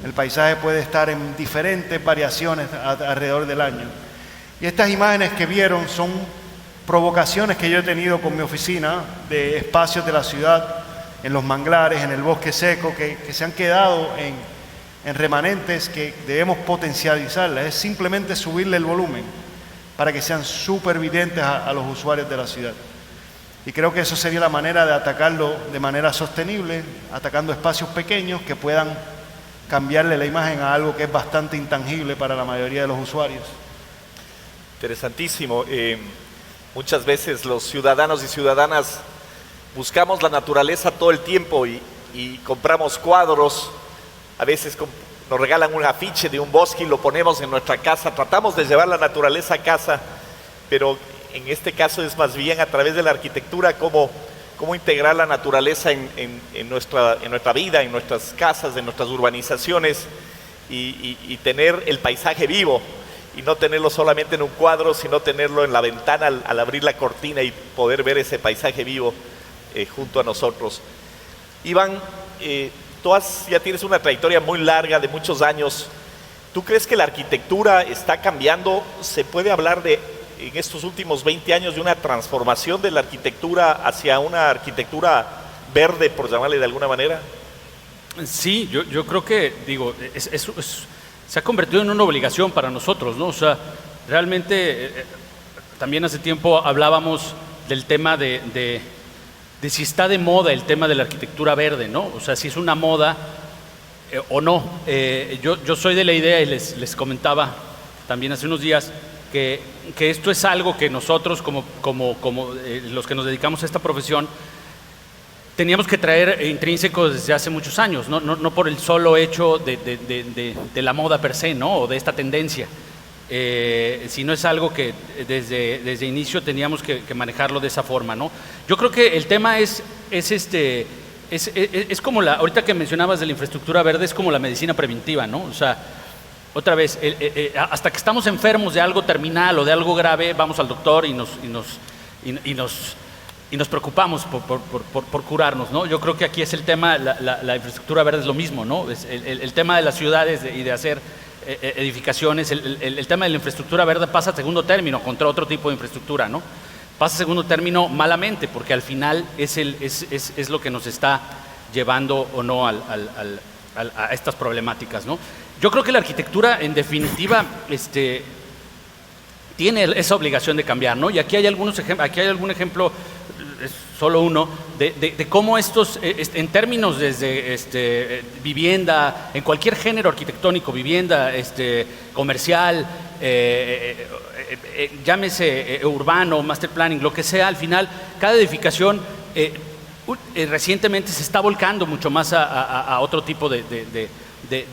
S5: el paisaje puede estar en diferentes variaciones alrededor del año. Y estas imágenes que vieron son provocaciones que yo he tenido con mi oficina de espacios de la ciudad, en los manglares, en el bosque seco, que se han quedado en remanentes que debemos potencializarlas. Es simplemente subirle el volumen para que sean súper evidentes a los usuarios de la ciudad. Y creo que eso sería la manera de atacarlo de manera sostenible, atacando espacios pequeños que puedan cambiarle la imagen a algo que es bastante intangible para la mayoría de los usuarios.
S2: Interesantísimo. Muchas veces los ciudadanos y ciudadanas buscamos la naturaleza todo el tiempo y compramos cuadros. A veces nos regalan un afiche de un bosque y lo ponemos en nuestra casa. Tratamos de llevar la naturaleza a casa, pero en este caso es más bien a través de la arquitectura cómo integrar la naturaleza en nuestra vida, en nuestras casas, en nuestras urbanizaciones, y tener el paisaje vivo, y no tenerlo solamente en un cuadro, sino tenerlo en la ventana al abrir la cortina y poder ver ese paisaje vivo junto a nosotros. Iván, tú ya tienes una trayectoria muy larga de muchos años. ¿Tú crees que la arquitectura está cambiando? ¿Se puede hablar de en estos últimos 20 años de una transformación de la arquitectura hacia una arquitectura verde, por llamarle de alguna manera?
S4: Sí, yo creo que, digo, se ha convertido en una obligación para nosotros, ¿no? O sea, realmente, también hace tiempo hablábamos del tema de si está de moda el tema de la arquitectura verde, ¿no? O sea, si es una moda o no. Yo soy de la idea, y les comentaba también hace unos días, que esto es algo que nosotros, como los que nos dedicamos a esta profesión, teníamos que traer intrínseco desde hace muchos años, no por el solo hecho de la moda per se, ¿no? O de esta tendencia, sino es algo que desde inicio teníamos que manejarlo de esa forma, ¿no? Yo creo que el tema es como ahorita que mencionabas de la infraestructura verde, es como la medicina preventiva, ¿no? O sea, otra vez, hasta que estamos enfermos de algo terminal o de algo grave, vamos al doctor y nos preocupamos por curarnos, ¿no? Yo creo que aquí es el tema, la infraestructura verde es lo mismo, ¿no? Es el tema de las ciudades y de hacer edificaciones, el tema de la infraestructura verde pasa a segundo término contra otro tipo de infraestructura, ¿no? Pasa a segundo término malamente, porque al final es lo que nos está llevando o no a estas problemáticas, ¿no? Yo creo que la arquitectura, en definitiva, tiene esa obligación de cambiar, ¿no? Y aquí hay algún ejemplo, solo uno, de cómo estos, en términos desde vivienda, en cualquier género arquitectónico, vivienda, comercial, llámese urbano, master planning, lo que sea, al final, cada edificación recientemente se está volcando mucho más a otro tipo de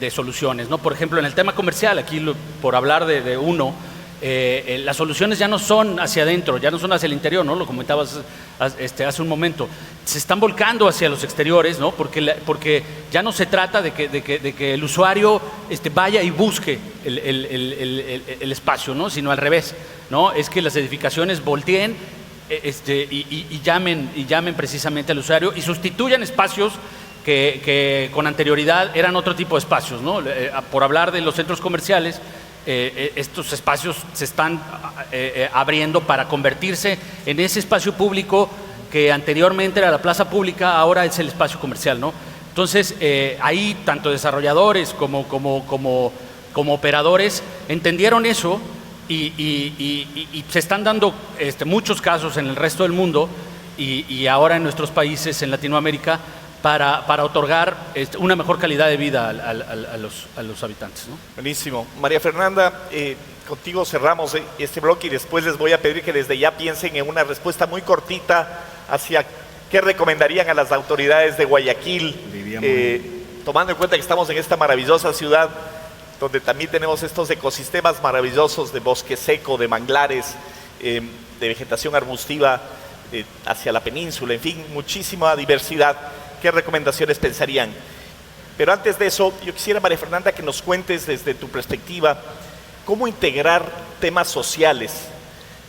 S4: soluciones, ¿no? Por ejemplo, en el tema comercial, aquí por hablar de uno, las soluciones ya no son hacia adentro, ya no son hacia el interior, ¿no? Lo comentabas hace un momento. Se están volcando hacia los exteriores, ¿no? Porque ya no se trata de que el usuario vaya y busque el espacio, ¿no? Sino al revés, ¿no? Es que las edificaciones volteen y llamen precisamente al usuario y sustituyan espacios que con anterioridad eran otro tipo de espacios, ¿no? Por hablar de los centros comerciales, estos espacios se están abriendo para convertirse en ese espacio público que anteriormente era la plaza pública, ahora es el espacio comercial, ¿no? Entonces, ahí tanto desarrolladores como operadores entendieron eso y se están dando muchos casos en el resto del mundo y ahora en nuestros países, en Latinoamérica, para otorgar una mejor calidad de vida a los habitantes, ¿no?
S2: Buenísimo. María Fernanda, contigo cerramos este bloque y después les voy a pedir que desde ya piensen en una respuesta muy cortita hacia qué recomendarían a las autoridades de Guayaquil, tomando en cuenta que estamos en esta maravillosa ciudad donde también tenemos estos ecosistemas maravillosos de bosque seco, de manglares, de vegetación arbustiva hacia la península, en fin, muchísima diversidad. ¿Qué recomendaciones pensarían? Pero antes de eso, yo quisiera, María Fernanda, que nos cuentes desde tu perspectiva cómo integrar temas sociales.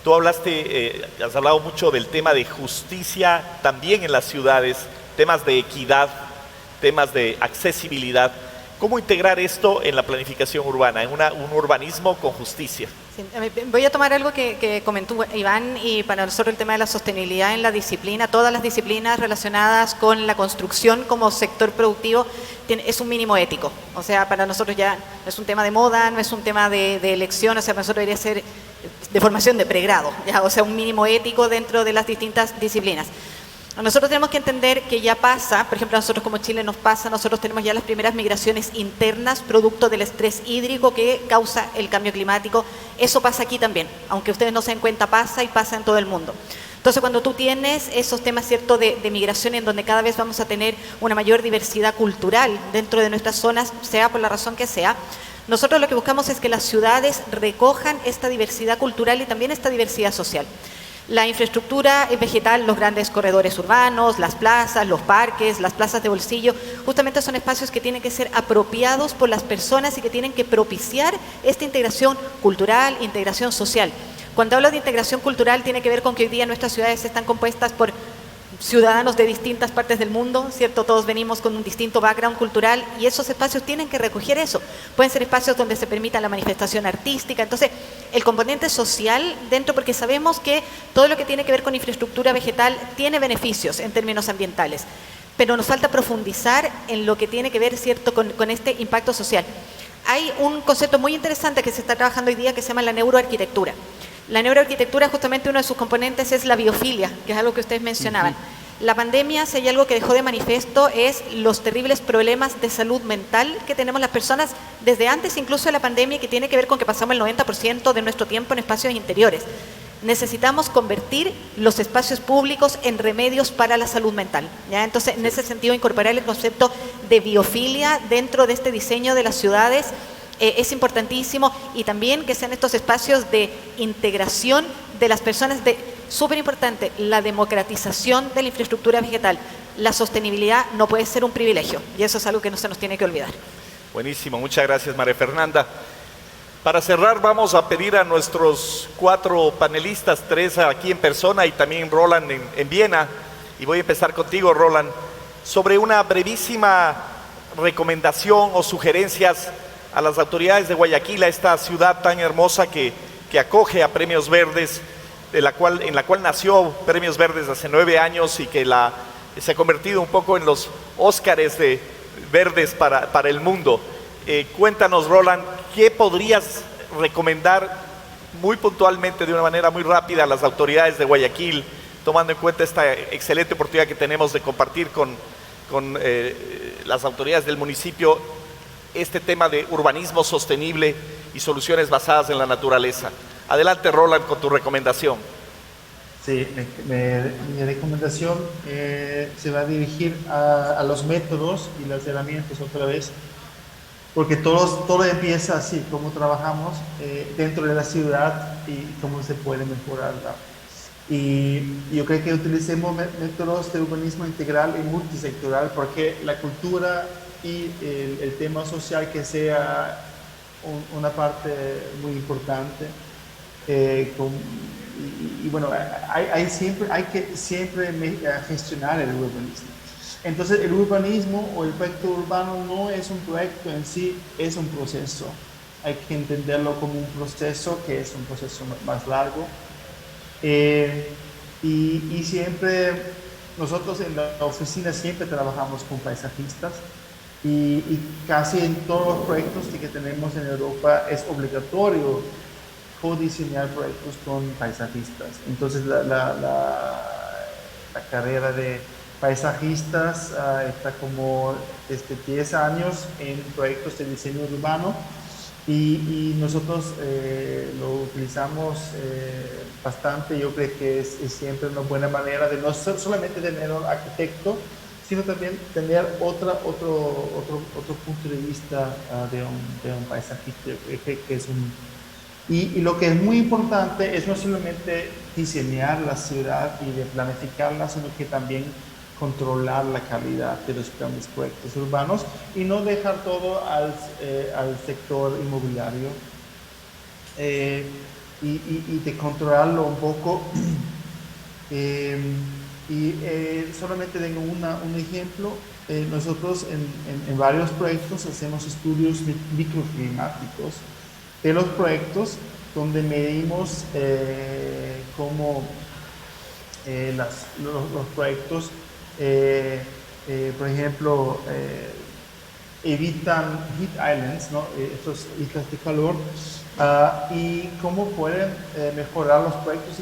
S2: Tú has hablado mucho del tema de justicia también en las ciudades, temas de equidad, temas de accesibilidad. ¿Cómo integrar esto en la planificación urbana, en un urbanismo con justicia?
S3: Sí, voy a tomar algo que comentó Iván, y para nosotros el tema de la sostenibilidad en la disciplina, todas las disciplinas relacionadas con la construcción como sector productivo, es un mínimo ético. O sea, para nosotros ya no es un tema de moda, no es un tema de elección, o sea, para nosotros debería ser de formación de pregrado, ¿ya? O sea, un mínimo ético dentro de las distintas disciplinas. Nosotros tenemos que entender que ya pasa, por ejemplo, a nosotros como Chile nos pasa, nosotros tenemos ya las primeras migraciones internas producto del estrés hídrico que causa el cambio climático. Eso pasa aquí también, aunque ustedes no se den cuenta, pasa y pasa en todo el mundo. Entonces, cuando tú tienes esos temas, ¿cierto?, de migración en donde cada vez vamos a tener una mayor diversidad cultural dentro de nuestras zonas, sea por la razón que sea, nosotros lo que buscamos es que las ciudades recojan esta diversidad cultural y también esta diversidad social. La infraestructura vegetal, los grandes corredores urbanos, las plazas, los parques, las plazas de bolsillo, justamente son espacios que tienen que ser apropiados por las personas y que tienen que propiciar esta integración cultural, integración social. Cuando hablo de integración cultural, tiene que ver con que hoy día nuestras ciudades están compuestas por ciudadanos de distintas partes del mundo, ¿cierto? Todos venimos con un distinto background cultural y esos espacios tienen que recoger eso. Pueden ser espacios donde se permita la manifestación artística. Entonces, el componente social dentro, porque sabemos que todo lo que tiene que ver con infraestructura vegetal tiene beneficios en términos ambientales, pero nos falta profundizar en lo que tiene que ver, ¿cierto?, con este impacto social. Hay un concepto muy interesante que se está trabajando hoy día que se llama la neuroarquitectura. La neuroarquitectura, justamente uno de sus componentes es la biofilia, que es algo que ustedes mencionaban. La pandemia, si hay algo que dejó de manifiesto, es los terribles problemas de salud mental que tenemos las personas desde antes incluso de la pandemia, que tiene que ver con que pasamos el 90% de nuestro tiempo en espacios interiores. Necesitamos convertir los espacios públicos en remedios para la salud mental, ¿ya? Entonces, en ese sentido, incorporar el concepto de biofilia dentro de este diseño de las ciudades es importantísimo, y también que sean estos espacios de integración de las personas, súper importante, la democratización de la infraestructura vegetal. La sostenibilidad no puede ser un privilegio, y eso es algo que no se nos tiene que olvidar.
S2: Buenísimo, muchas gracias, María Fernanda. Para cerrar, vamos a pedir a nuestros 4 panelistas, 3 aquí en persona y también Roland en Viena, y voy a empezar contigo, Roland, sobre una brevísima recomendación o sugerencias a las autoridades de Guayaquil, a esta ciudad tan hermosa que acoge a Premios Verdes, en la cual nació Premios Verdes hace 9 años y que se ha convertido un poco en los Óscares de Verdes para el mundo. Cuéntanos, Roland, ¿qué podrías recomendar muy puntualmente, de una manera muy rápida, a las autoridades de Guayaquil, tomando en cuenta esta excelente oportunidad que tenemos de compartir con las autoridades del municipio este tema de urbanismo sostenible y soluciones basadas en la naturaleza? Adelante, Roland, con tu recomendación.
S6: Sí, mi recomendación se va a dirigir a los métodos y las herramientas otra vez, porque todo empieza así, cómo trabajamos dentro de la ciudad y cómo se puede mejorarla. Y yo creo que utilicemos métodos de urbanismo integral y multisectoral, porque la cultura y el tema social que sea una parte muy importante. Y bueno, hay que siempre gestionar el urbanismo. Entonces, el urbanismo o el proyecto urbano no es un proyecto en sí, es un proceso. Hay que entenderlo como un proceso, que es un proceso más largo. Y siempre, nosotros en la oficina siempre trabajamos con paisajistas, y casi en todos los proyectos que tenemos en Europa es obligatorio codiseñar proyectos con paisajistas. Entonces la carrera de paisajistas está como desde 10 años en proyectos de diseño urbano, y nosotros lo utilizamos bastante. Yo creo que es siempre una buena manera de no solamente tener un arquitecto, sino también tener otro punto de vista de un paisajista. Que es y lo que es muy importante es no solamente diseñar la ciudad y de planificarla, sino que también controlar la calidad de los grandes proyectos urbanos y no dejar todo al sector inmobiliario, y de controlarlo un poco. Solamente tengo un ejemplo. Nosotros en varios proyectos hacemos estudios microclimáticos de los proyectos, donde medimos cómo los proyectos, por ejemplo, evitan heat islands, ¿no? Estas islas de calor, y cómo pueden mejorar los proyectos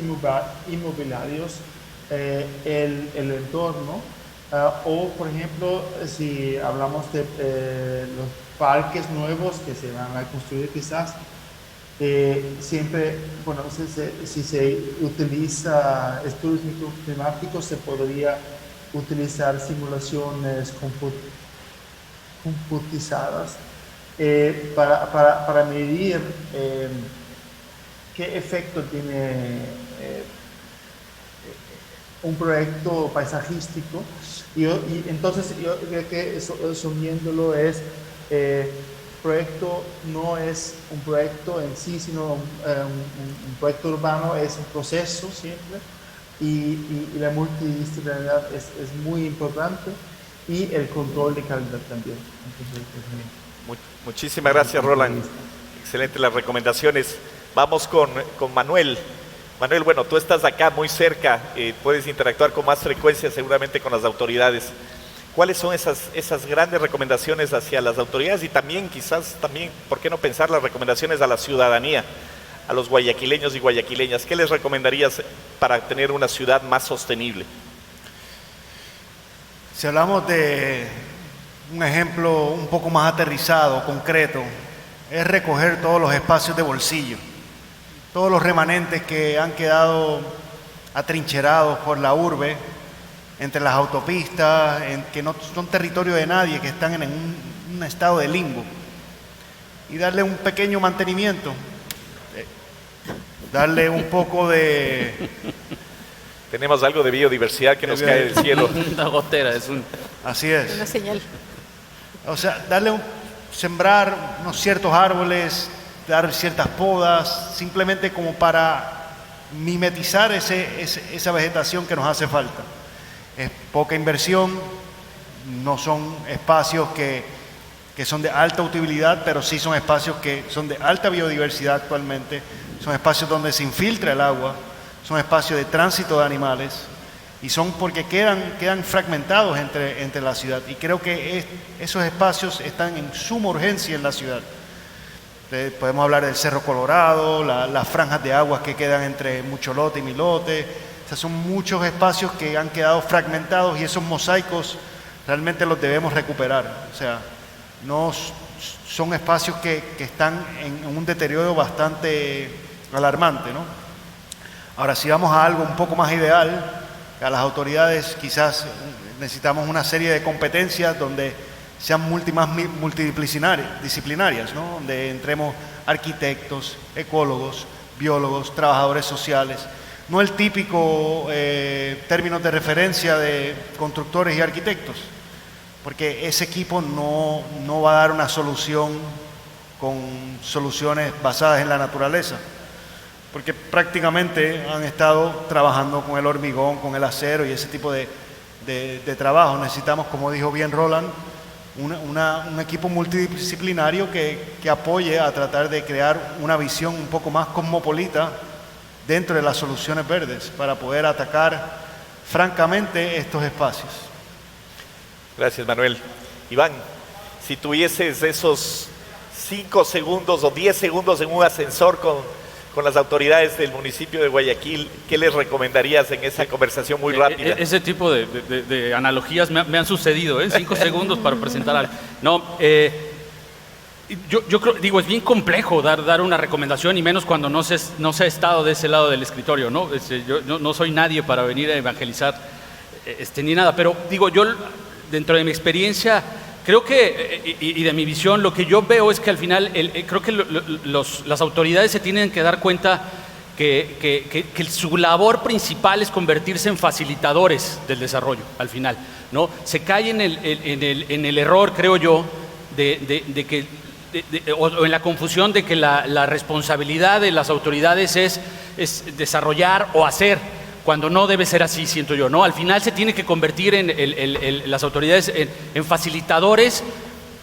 S6: inmobiliarios el entorno. O, por ejemplo, si hablamos de los parques nuevos que se van a construir quizás, siempre, bueno, si se utiliza estudios microclimáticos, se podría utilizar simulaciones computizadas para medir qué efecto tiene un proyecto paisajístico. Y entonces yo creo que resumiéndolo es, proyecto no es un proyecto en sí, sino un proyecto urbano es un proceso siempre, y la multidisciplinaridad es muy importante y el control de calidad también. Entonces,
S2: Muchísimas gracias, Roland. Excelentes las recomendaciones. Vamos con Manuel. Manuel, bueno, tú estás acá muy cerca, puedes interactuar con más frecuencia seguramente con las autoridades. ¿Cuáles son esas grandes recomendaciones hacia las autoridades y también quizás, ¿por qué no pensar las recomendaciones a la ciudadanía, a los guayaquileños y guayaquileñas? ¿Qué les recomendarías para tener una ciudad más sostenible?
S5: Si hablamos de un ejemplo un poco más aterrizado, concreto, es recoger todos los espacios de bolsillo, todos los remanentes que han quedado atrincherados por la urbe, entre las autopistas, que no son territorio de nadie, que están en un estado de limbo, y darle un pequeño mantenimiento, darle un poco de...
S2: Tenemos algo de biodiversidad que nos cae del cielo.
S4: Una gotera,
S5: Así es.
S3: Una señal.
S5: O sea, sembrar unos ciertos árboles, dar ciertas podas, simplemente como para mimetizar esa vegetación que nos hace falta. Es poca inversión, no son espacios que son de alta utilidad, pero sí son espacios que son de alta biodiversidad actualmente, son espacios donde se infiltra el agua, son espacios de tránsito de animales y son porque quedan fragmentados entre la ciudad, y creo que esos espacios están en suma urgencia en la ciudad. Podemos hablar del Cerro Colorado, las franjas de aguas que quedan entre Mucholote y Milote. O sea, son muchos espacios que han quedado fragmentados y esos mosaicos realmente los debemos recuperar. O sea, no son espacios que están en un deterioro bastante alarmante, ¿no? Ahora, si vamos a algo un poco más ideal, a las autoridades quizás necesitamos una serie de competencias donde sean multidisciplinarias, ¿no? Donde entremos arquitectos, ecólogos, biólogos, trabajadores sociales, no el típico término de referencia de constructores y arquitectos, porque ese equipo no va a dar una solución con soluciones basadas en la naturaleza, porque prácticamente han estado trabajando con el hormigón, con el acero y ese tipo de trabajo. Necesitamos, como dijo bien Roland, un equipo multidisciplinario que apoye a tratar de crear una visión un poco más cosmopolita dentro de las soluciones verdes para poder atacar francamente estos espacios.
S2: Gracias, Manuel. Iván, si tuvieses esos 5 segundos o 10 segundos en un ascensor con las autoridades del municipio de Guayaquil, ¿qué les recomendarías en esa conversación muy rápida?
S4: Ese tipo de analogías me han sucedido, 5 segundos para presentar algo. No, yo creo, digo, es bien complejo dar una recomendación, y menos cuando no se ha estado de ese lado del escritorio, ¿no? Yo no soy nadie para venir a evangelizar ni nada, pero digo, yo dentro de mi experiencia creo que, y de mi visión, lo que yo veo es que al final creo que las autoridades se tienen que dar cuenta que su labor principal es convertirse en facilitadores del desarrollo al final, ¿no? Se cae en el error, creo yo, o en la confusión de que la responsabilidad de las autoridades es desarrollar o hacer, cuando no debe ser así, siento yo, ¿no? Al final se tiene que convertir las autoridades en facilitadores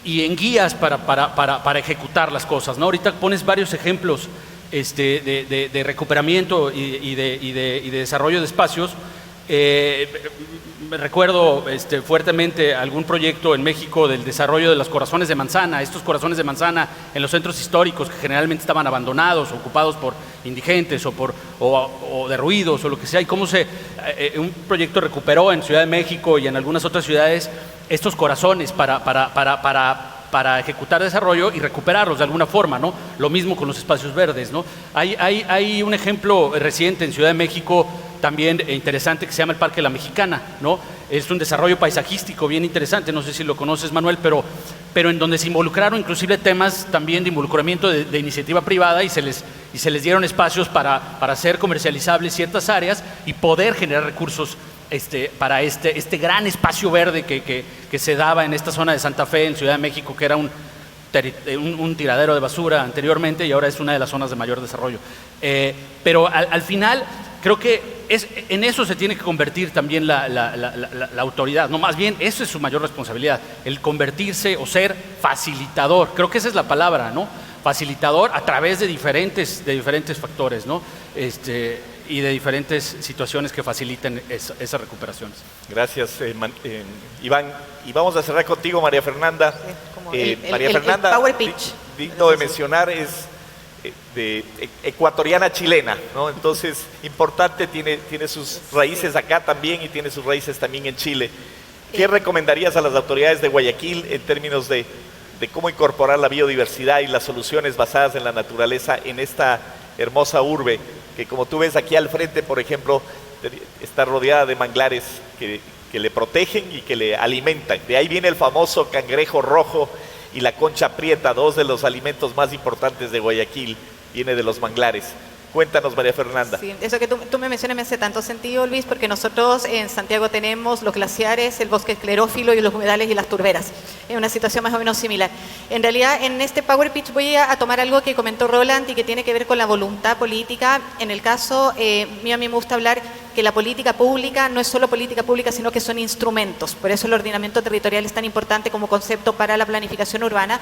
S4: y en guías para ejecutar las cosas, ¿no? Ahorita pones varios ejemplos de recuperamiento y de desarrollo de espacios. Me recuerdo fuertemente algún proyecto en México del desarrollo de los corazones de manzana, estos corazones de manzana en los centros históricos que generalmente estaban abandonados, ocupados por indigentes o derruidos o lo que sea, y cómo un proyecto recuperó en Ciudad de México y en algunas otras ciudades estos corazones para ejecutar desarrollo y recuperarlos de alguna forma, ¿no? Lo mismo con los espacios verdes, ¿no? Hay un ejemplo reciente en Ciudad de México también interesante que se llama el Parque La Mexicana, ¿no? Es un desarrollo paisajístico bien interesante, no sé si lo conoces, Manuel, pero en donde se involucraron inclusive temas también de involucramiento de iniciativa privada y se les dieron espacios para hacer comercializables ciertas áreas y poder generar recursos para este gran espacio verde que se daba en esta zona de Santa Fe, en Ciudad de México, que era un tiradero de basura anteriormente y ahora es una de las zonas de mayor desarrollo. Pero al final Creo que en eso se tiene que convertir también la autoridad, no, más bien, eso es su mayor responsabilidad, el convertirse o ser facilitador. Creo que esa es la palabra, ¿no? Facilitador a través de diferentes factores, ¿no? Y de diferentes situaciones que faciliten esas recuperaciones.
S2: Gracias, Iván. Y vamos a cerrar contigo, María Fernanda.
S3: Sí,
S2: María Fernanda,
S3: el power pitch.
S2: digno de mencionar, es ecuatoriana chilena, ¿no? Entonces, importante, tiene sus raíces acá también y tiene sus raíces también en Chile. ¿Qué recomendarías a las autoridades de Guayaquil en términos de cómo incorporar la biodiversidad y las soluciones basadas en la naturaleza en esta hermosa urbe, que como tú ves aquí al frente, por ejemplo, está rodeada de manglares que le protegen y que le alimentan? De ahí viene el famoso cangrejo rojo y la concha prieta, dos de los alimentos más importantes de Guayaquil, viene de los manglares. Cuéntanos, María Fernanda.
S3: Sí, eso que tú me mencionas me hace tanto sentido, Luis, porque nosotros en Santiago tenemos los glaciares, el bosque esclerófilo y los humedales y las turberas. Es una situación más o menos similar. En realidad, en este Power Pitch voy a tomar algo que comentó Roland y que tiene que ver con la voluntad política. En el caso mío, a mí me gusta hablar que la política pública no es solo política pública, sino que son instrumentos. Por eso el ordenamiento territorial es tan importante como concepto para la planificación urbana.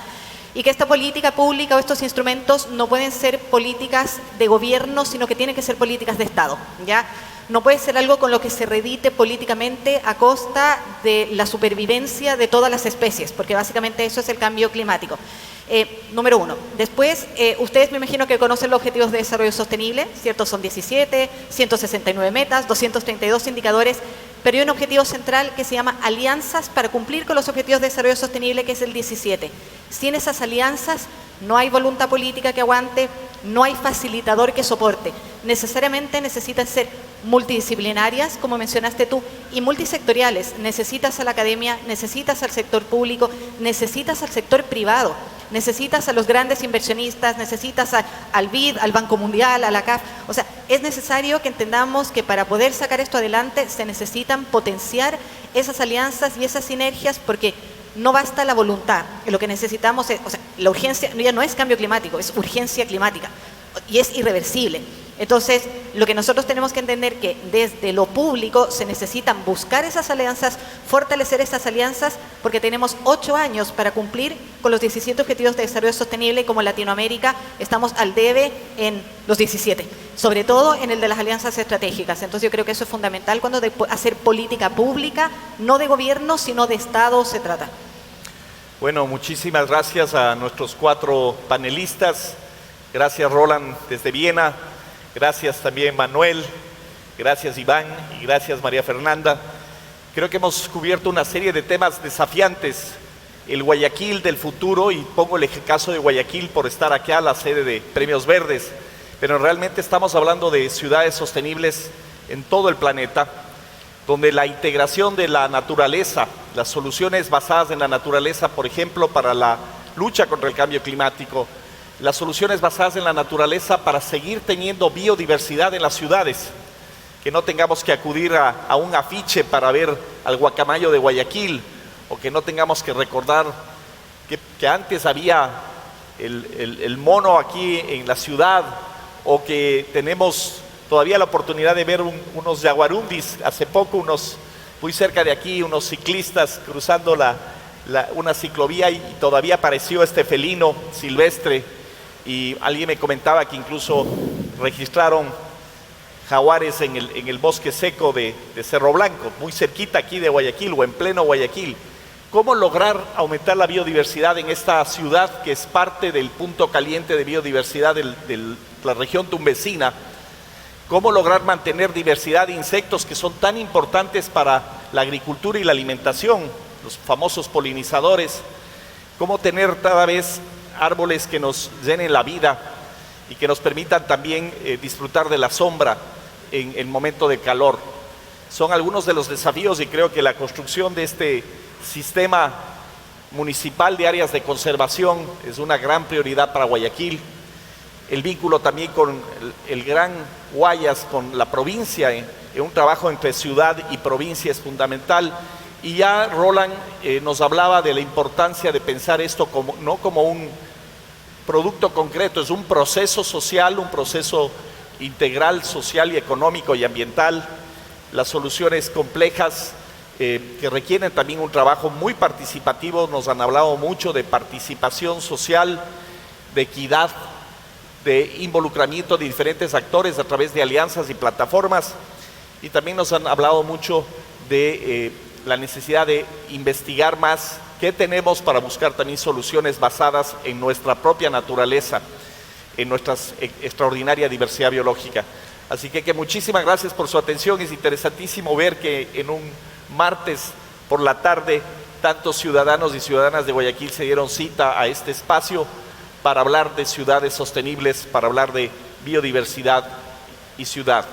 S3: Y que esta política pública o estos instrumentos no pueden ser políticas de gobierno, sino que tienen que ser políticas de Estado, ¿ya? No puede ser algo con lo que se redite políticamente a costa de la supervivencia de todas las especies, porque básicamente eso es el cambio climático. Número uno. Después, ustedes me imagino que conocen los Objetivos de Desarrollo Sostenible, ¿cierto? Son 17, 169 metas, 232 indicadores, pero hay un objetivo central que se llama alianzas para cumplir con los Objetivos de Desarrollo Sostenible, que es el 17. Sin esas alianzas no hay voluntad política que aguante, no hay facilitador que soporte. Necesariamente necesitan ser multidisciplinarias, como mencionaste tú, y multisectoriales. Necesitas a la academia, necesitas al sector público, necesitas al sector privado, necesitas a los grandes inversionistas, necesitas al BID, al Banco Mundial, a la CAF. O sea, es necesario que entendamos que para poder sacar esto adelante se necesitan potenciar esas alianzas y esas sinergias, porque no basta la voluntad. Lo que necesitamos es, o sea, la urgencia ya no es cambio climático, es urgencia climática y es irreversible. Entonces, lo que nosotros tenemos que entender que desde lo público se necesitan buscar esas alianzas, fortalecer esas alianzas, porque tenemos 8 años para cumplir con los 17 Objetivos de Desarrollo Sostenible y como Latinoamérica estamos al debe en los 17, sobre todo en el de las alianzas estratégicas. Entonces yo creo que eso es fundamental cuando de hacer política pública, no de gobierno, sino de Estado se trata.
S2: Bueno, muchísimas gracias a nuestros 4 panelistas. Gracias, Roland, desde Viena. Gracias también, Manuel. Gracias, Iván. Y gracias, María Fernanda. Creo que hemos cubierto una serie de temas desafiantes. El Guayaquil del futuro, y pongo el caso de Guayaquil por estar acá, la sede de Premios Verdes, pero realmente estamos hablando de ciudades sostenibles en todo el planeta, donde la integración de la naturaleza, las soluciones basadas en la naturaleza, por ejemplo, para la lucha contra el cambio climático, las soluciones basadas en la naturaleza para seguir teniendo biodiversidad en las ciudades, que no tengamos que acudir a un afiche para ver al guacamayo de Guayaquil, o que no tengamos que recordar que antes había el mono aquí en la ciudad, o que tenemos todavía la oportunidad de ver unos jaguarundis, hace poco muy cerca de aquí, unos ciclistas cruzando una ciclovía y todavía apareció este felino silvestre. Y alguien me comentaba que incluso registraron jaguares en el bosque seco de Cerro Blanco, muy cerquita aquí de Guayaquil o en pleno Guayaquil. ¿Cómo lograr aumentar la biodiversidad en esta ciudad que es parte del punto caliente de biodiversidad de la región tumbesina? ¿Cómo lograr mantener diversidad de insectos que son tan importantes para la agricultura y la alimentación, los famosos polinizadores? ¿Cómo tener cada vez árboles que nos llenen la vida y que nos permitan también disfrutar de la sombra en el momento de calor? Son algunos de los desafíos, y creo que la construcción de este sistema municipal de áreas de conservación es una gran prioridad para Guayaquil. El vínculo también con el Gran Guayas, con la provincia, en un trabajo entre ciudad y provincia es fundamental. Y ya Roland nos hablaba de la importancia de pensar esto no como un producto concreto, es un proceso social, un proceso integral, social y económico y ambiental, las soluciones complejas que requieren también un trabajo muy participativo. Nos han hablado mucho de participación social, de equidad, de involucramiento de diferentes actores a través de alianzas y plataformas, y también nos han hablado mucho de la necesidad de investigar más qué tenemos para buscar también soluciones basadas en nuestra propia naturaleza, en nuestra extraordinaria diversidad biológica. Así que muchísimas gracias por su atención. Es interesantísimo ver que en un martes por la tarde tantos ciudadanos y ciudadanas de Guayaquil se dieron cita a este espacio para hablar de ciudades sostenibles, para hablar de biodiversidad y ciudad.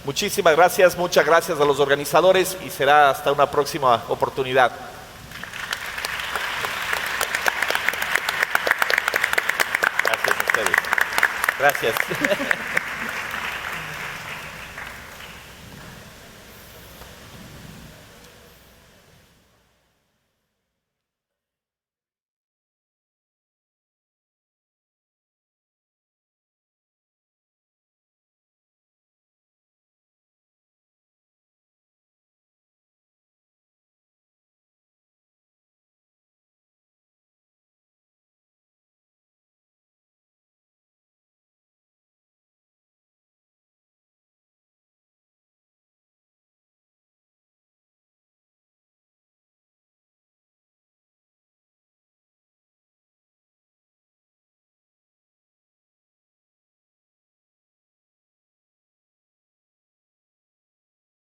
S2: Muchísimas gracias, muchas gracias a los organizadores y será hasta una próxima oportunidad. Gracias a ustedes. Gracias.